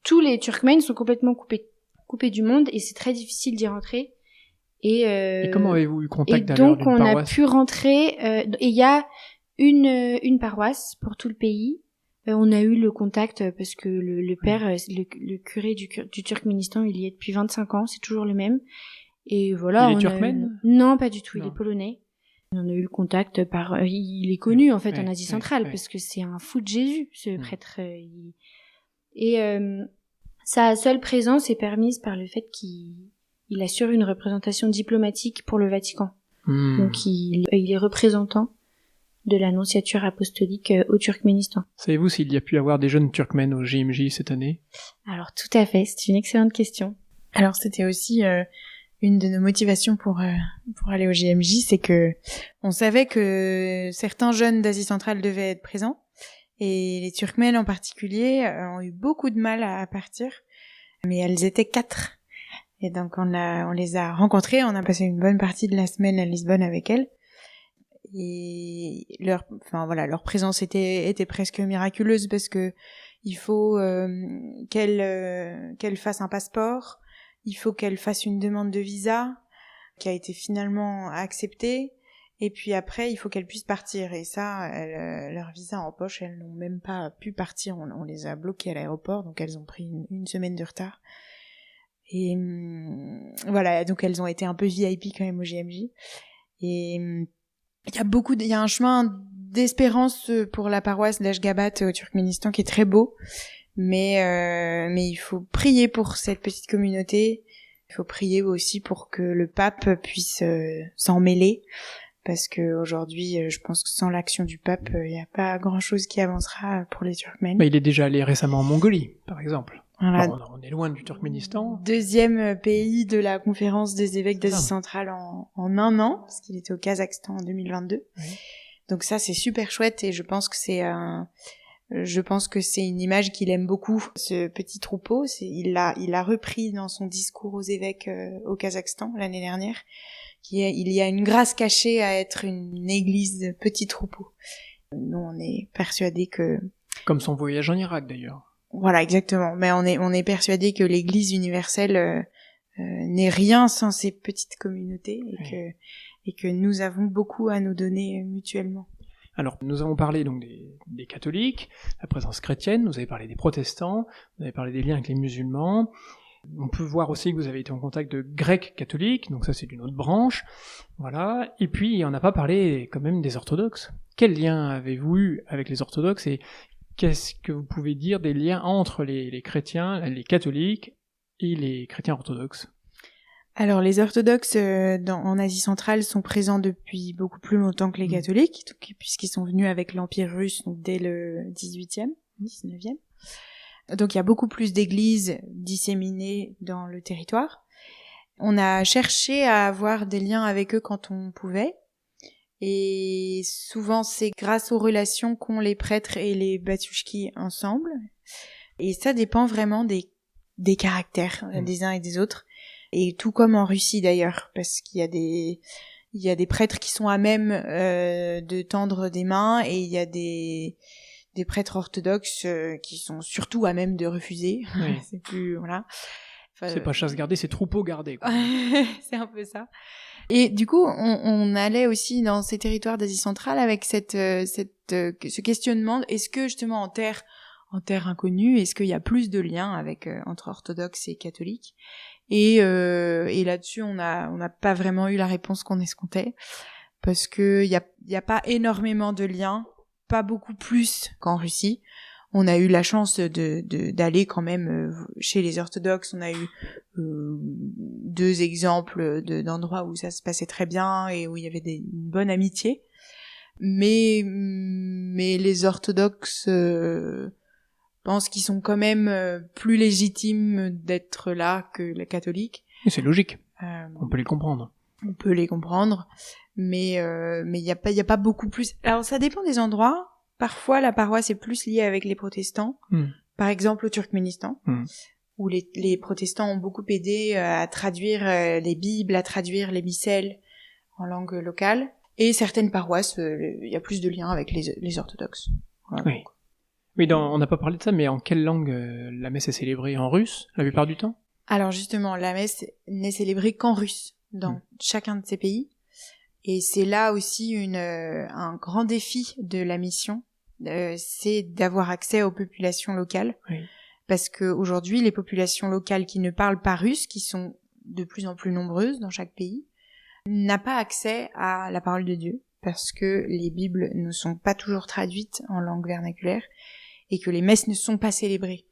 tous les Turkmènes sont complètement coupés du monde, et c'est très difficile d'y rentrer. Et comment avez-vous eu contact et alors donc d'une on paroisse? a pu rentrer. Et il y a une paroisse pour tout le pays. On a eu le contact parce que le père, le curé du Turkménistan, il y est depuis 25 ans, c'est toujours le même. Et voilà. Il est turkmène? Non, pas du tout, Non. il est polonais. On a eu le contact il est connu en fait en Asie centrale, ouais. parce que c'est un fou de Jésus, ce prêtre. Sa seule présence est permise par le fait qu'il assure une représentation diplomatique pour le Vatican. Donc il est représentant de l'annonciature apostolique au Turkménistan. Savez-vous s'il y a pu avoir des jeunes turkmènes au JMJ cette année? Alors tout à fait, c'est une excellente question. Alors c'était aussi une de nos motivations pour aller au JMJ, c'est que on savait que certains jeunes d'Asie centrale devaient être présents, et les Turkmènes en particulier ont eu beaucoup de mal à partir, mais elles étaient 4. Et donc on les a rencontrées, on a passé une bonne partie de la semaine à Lisbonne avec elles. Et leur présence était presque miraculeuse, parce que il faut qu'elle fasse un passeport, il faut qu'elle fasse une demande de visa qui a été finalement acceptée, et puis après il faut qu'elle puisse partir, et ça leur visa en poche, elles n'ont même pas pu partir, on les a bloquées à l'aéroport, donc elles ont pris une semaine de retard. Et voilà, donc elles ont été un peu VIP quand même au JMJ. Et il y a un chemin d'espérance pour la paroisse d'Ashgabat au Turkménistan qui est très beau, mais il faut prier pour cette petite communauté, Il faut prier aussi pour que le pape puisse s'en mêler, parce que aujourd'hui, je pense que sans l'action du pape, il n'y a pas grand-chose qui avancera pour les Turkmènes. Mais il est déjà allé récemment en Mongolie, par exemple. Voilà. Bon, on est loin du Turkménistan. Deuxième pays de la conférence des évêques d'Asie centrale en un an, parce qu'il était au Kazakhstan en 2022. Oui. Donc ça, c'est super chouette, et je pense que c'est une image qu'il aime beaucoup, ce petit troupeau. Il l'a repris dans son discours aux évêques au Kazakhstan l'année dernière. Il y a une grâce cachée à être une église petit troupeau. Nous, on est persuadés que... Comme son voyage en Irak, d'ailleurs. Voilà, exactement. Mais on est persuadés que l'église universelle n'est rien sans ces petites communautés, et que nous avons beaucoup à nous donner mutuellement. Alors, nous avons parlé donc des catholiques, la présence chrétienne, vous avez parlé des protestants, vous avez parlé des liens avec les musulmans. On peut voir aussi que vous avez été en contact de grecs catholiques, donc ça c'est d'une autre branche. Voilà. Et puis, on n'a pas parlé quand même des orthodoxes. Quel lien avez-vous eu avec les orthodoxes, et qu'est-ce que vous pouvez dire des liens entre les chrétiens, les catholiques et les chrétiens orthodoxes ? Alors, les orthodoxes en Asie centrale sont présents depuis beaucoup plus longtemps que les catholiques, puisqu'ils sont venus avec l'Empire russe donc dès le 18e, 19e. Donc, il y a beaucoup plus d'églises disséminées dans le territoire. On a cherché à avoir des liens avec eux quand on pouvait. Et souvent, c'est grâce aux relations qu'ont les prêtres et les batushkis ensemble. Et ça dépend vraiment des caractères des uns et des autres. Et tout comme en Russie d'ailleurs, parce qu'il y a des prêtres qui sont à même de tendre des mains, et il y a des prêtres orthodoxes qui sont surtout à même de refuser. Oui. C'est plus, voilà. Enfin, c'est pas chasse gardée, c'est troupeau gardé, quoi. C'est un peu ça. Et du coup, on allait aussi dans ces territoires d'Asie centrale avec ce questionnement: est-ce que justement en terre inconnue, est-ce qu'il y a plus de liens entre orthodoxes et catholiques? Et là-dessus, on n'a pas vraiment eu la réponse qu'on escomptait, parce que il y a pas énormément de liens, pas beaucoup plus qu'en Russie. On a eu la chance d'aller quand même chez les orthodoxes. On a eu 2 exemples d'endroits où ça se passait très bien et où il y avait une bonne amitié. Mais les orthodoxes pensent qu'ils sont quand même plus légitimes d'être là que les catholiques. Et c'est logique. On peut les comprendre. On peut les comprendre, mais il y a pas beaucoup plus. Alors ça dépend des endroits. Parfois la paroisse est plus liée avec les protestants. Par exemple au Turkménistan, où les protestants ont beaucoup aidé à traduire les Bibles, à traduire les missels en langue locale. Et certaines paroisses, il y a plus de liens avec les orthodoxes. Voilà. Oui. Oui, on n'a pas parlé de ça, mais en quelle langue la messe est célébrée? En russe, la plupart du temps? Alors justement, la messe n'est célébrée qu'en russe, dans chacun de ces pays. Et c'est là aussi un grand défi de la mission, c'est d'avoir accès aux populations locales. Oui. Parce qu'aujourd'hui, les populations locales qui ne parlent pas russe, qui sont de plus en plus nombreuses dans chaque pays, n'ont pas accès à la parole de Dieu, parce que les Bibles ne sont pas toujours traduites en langue vernaculaire, et que les messes ne sont pas célébrées.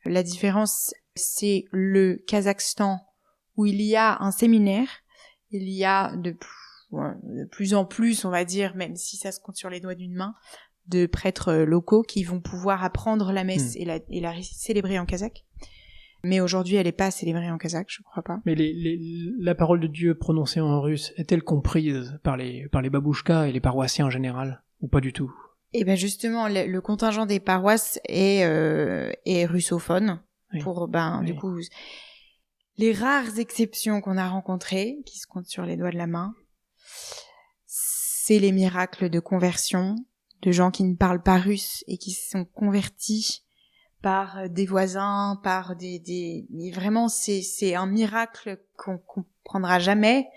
La différence, c'est le Kazakhstan, où il y a un séminaire. Il y a de plus en plus, on va dire, même si ça se compte sur les doigts d'une main, de prêtres locaux qui vont pouvoir apprendre la messe et la célébrer en kazakh. Mais aujourd'hui, elle n'est pas célébrée en kazakh, je crois pas. Mais la parole de Dieu prononcée en russe est-elle comprise par les babouchkas et les paroissiens en général, ou pas du tout? Eh ben justement, le contingent des paroisses est russophone. Oui. Pour du coup, les rares exceptions qu'on a rencontrées, qui se comptent sur les doigts de la main, c'est les miracles de conversion de gens qui ne parlent pas russe et qui sont convertis par des voisins, par mais vraiment c'est un miracle qu'on comprendra jamais.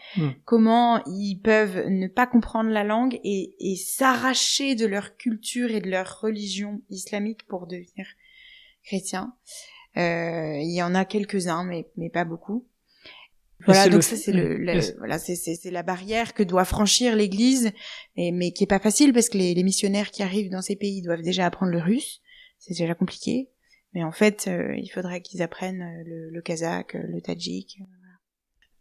Comment ils peuvent ne pas comprendre la langue et s'arracher de leur culture et de leur religion islamique pour devenir chrétiens. Il y en a quelques-uns, mais pas beaucoup. Voilà, donc ça c'est la barrière que doit franchir l'Église, mais qui est pas facile parce que les missionnaires qui arrivent dans ces pays doivent déjà apprendre le russe, c'est déjà compliqué. Mais en fait, il faudrait qu'ils apprennent le kazakh, le tadjik.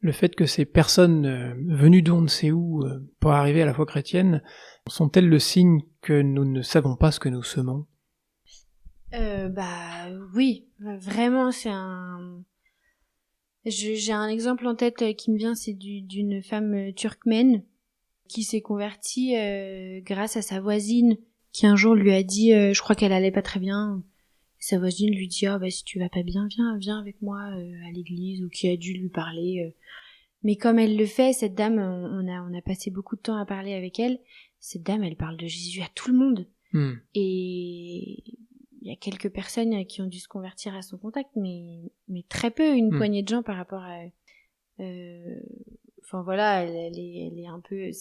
le fait que ces personnes venues d'on ne sait où pour arriver à la foi chrétienne sont-elles le signe que nous ne savons pas ce que nous semons? Oui, vraiment, j'ai un exemple en tête qui me vient, c'est d'une femme turkmène qui s'est convertie grâce à sa voisine qui un jour lui a dit, je crois qu'elle allait pas très bien, sa voisine lui dit si tu vas pas bien, viens avec moi à l'église, ou qui a dû lui parler. Mais comme elle le fait, cette dame, on a passé beaucoup de temps à parler avec elle. Cette dame, elle parle de Jésus à tout le monde. Et il y a quelques personnes qui ont dû se convertir à son contact, mais très peu, une poignée de gens par rapport à... Enfin voilà, elle est un peu...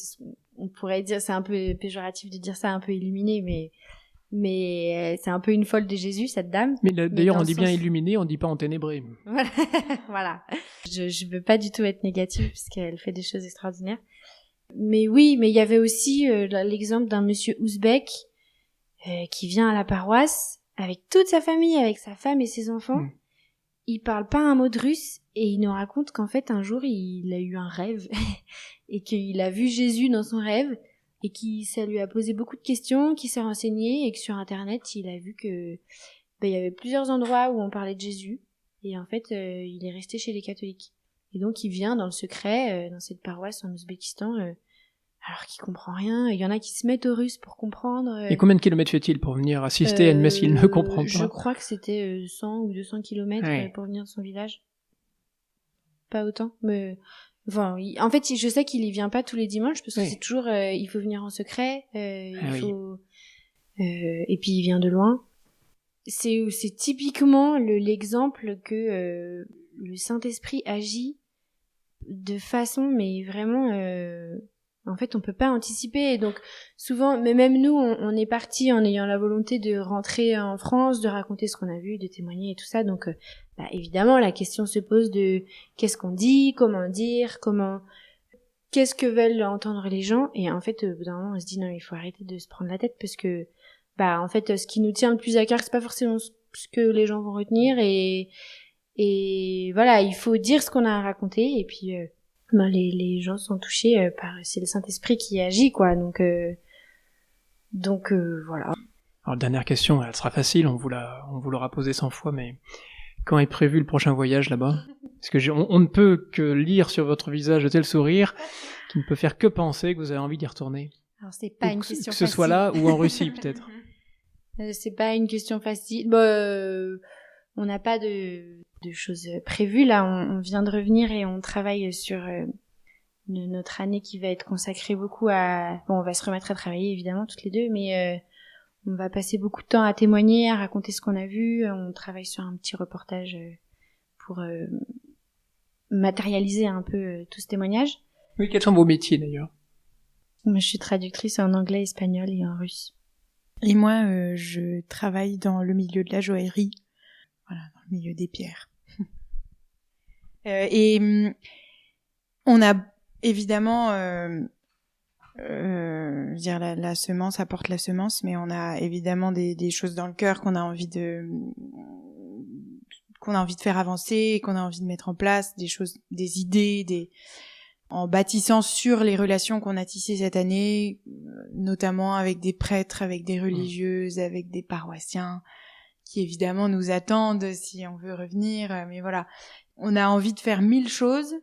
On pourrait dire, c'est un peu péjoratif de dire ça, un peu illuminée, mais c'est un peu une folle de Jésus, cette dame. Mais d'ailleurs, on dit bien illuminée, on dit pas enténébrée. Voilà. Voilà. Je veux pas du tout être négative, parce qu'elle fait des choses extraordinaires. Mais oui, mais il y avait aussi l'exemple d'un monsieur ouzbek qui vient à la paroisse avec toute sa famille, avec sa femme et ses enfants. Il parle pas un mot de russe et il nous raconte qu'en fait un jour il a eu un rêve et qu'il a vu Jésus dans son rêve et ça lui a posé beaucoup de questions, qu'il s'est renseigné et que sur internet il a vu que il y avait plusieurs endroits où on parlait de Jésus et en fait il est resté chez les catholiques. Et donc il vient dans le secret dans cette paroisse en Ouzbékistan alors qu'il comprend rien. Il y en a qui se mettent au russe pour comprendre. Et combien de kilomètres fait-il pour venir assister à une messe qu'il ne comprend pas? Je crois que c'était 100 ou 200 kilomètres pour venir de son village. Pas autant, mais... Enfin, en fait, je sais qu'il y vient pas tous les dimanches, parce que c'est toujours... il faut venir en secret, et puis il vient de loin. C'est typiquement l'exemple que le Saint-Esprit agit de façon, mais vraiment... En fait, on peut pas anticiper, et donc souvent, mais même nous, on est partis en ayant la volonté de rentrer en France, de raconter ce qu'on a vu, de témoigner et tout ça. Donc, évidemment, la question se pose de qu'est-ce qu'on dit, comment dire, qu'est-ce que veulent entendre les gens. Et en fait, au bout d'un moment, on se dit non, il faut arrêter de se prendre la tête parce que, en fait, ce qui nous tient le plus à cœur, c'est pas forcément ce que les gens vont retenir, et voilà, il faut dire ce qu'on a à raconter, et puis. Les gens sont touchés c'est le Saint-Esprit qui agit, quoi. Donc voilà. Alors, dernière question, elle sera facile, on vous l'aura posée 100 fois, mais quand est prévu le prochain voyage là-bas? Parce que on ne peut que lire sur votre visage de tel sourire qui ne peut faire que penser que vous avez envie d'y retourner. Alors, c'est pas une question facile. Que ce soit là ou en Russie, peut-être. C'est pas une question facile. On n'a pas de choses prévues. Là, on vient de revenir et on travaille sur notre année qui va être consacrée beaucoup à... Bon, on va se remettre à travailler, évidemment, toutes les deux, mais on va passer beaucoup de temps à témoigner, à raconter ce qu'on a vu. On travaille sur un petit reportage pour matérialiser un peu tout ce témoignage. Oui, quels sont vos métiers, d'ailleurs? Moi, je suis traductrice en anglais, espagnol et en russe. Et moi, je travaille dans le milieu de la joaillerie. Voilà, dans le milieu des pierres. On a évidemment, dire la semence apporte la semence, mais on a évidemment des choses dans le cœur qu'on a envie de faire avancer, qu'on a envie de mettre en place, des choses, des idées, en bâtissant sur les relations qu'on a tissées cette année, notamment avec des prêtres, avec des religieuses, avec des paroissiens, qui évidemment nous attendent si on veut revenir, mais voilà. On a envie de faire 1000 choses.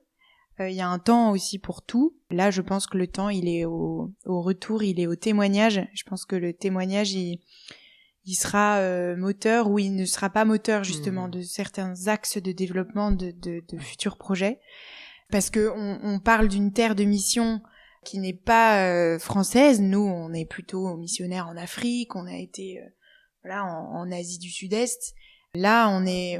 Il y a un temps aussi pour tout. Là, je pense que le temps, il est au retour, il est au témoignage. Je pense que le témoignage, il sera moteur, ou il ne sera pas moteur, justement, de certains axes de développement de futurs projets. Parce que on parle d'une terre de mission qui n'est pas française. Nous, on est plutôt missionnaires en Afrique, on a été en Asie du Sud-Est. Là, on n'est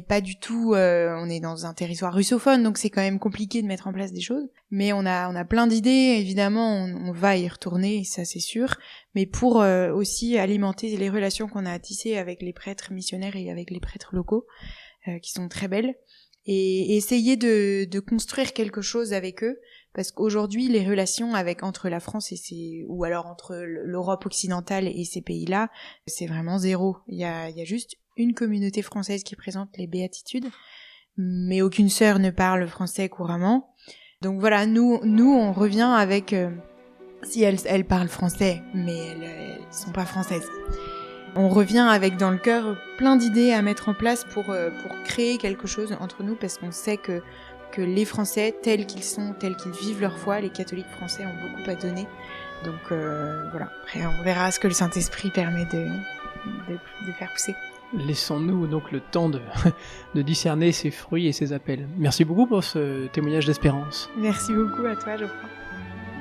pas du tout, on est dans un territoire russophone, donc c'est quand même compliqué de mettre en place des choses. Mais on a plein d'idées, évidemment, on va y retourner, ça c'est sûr. Mais pour aussi alimenter les relations qu'on a tissées avec les prêtres missionnaires et avec les prêtres locaux, qui sont très belles, et essayer de construire quelque chose avec eux, parce qu'aujourd'hui les relations entre la France ou alors entre l'Europe occidentale et ces pays-là, c'est vraiment zéro. Il y a juste une communauté française qui présente les béatitudes, mais aucune sœur ne parle français couramment. Donc voilà, nous on revient avec... si elles parlent français, mais elles sont pas françaises. On revient avec dans le cœur plein d'idées à mettre en place pour créer quelque chose entre nous, parce qu'on sait que les Français, tels qu'ils sont, tels qu'ils vivent leur foi, les catholiques français ont beaucoup à donner. Donc voilà, après on verra ce que le Saint-Esprit permet de faire pousser. Laissons-nous donc le temps de discerner ses fruits et ses appels. Merci beaucoup pour ce témoignage d'espérance. Merci beaucoup à toi, Geoffroy.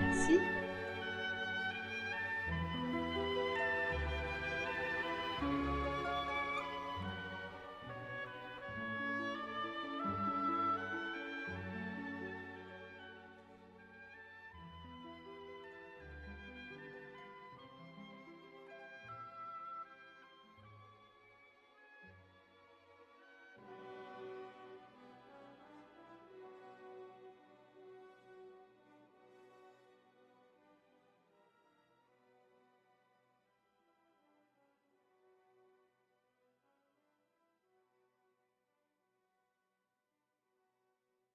Merci.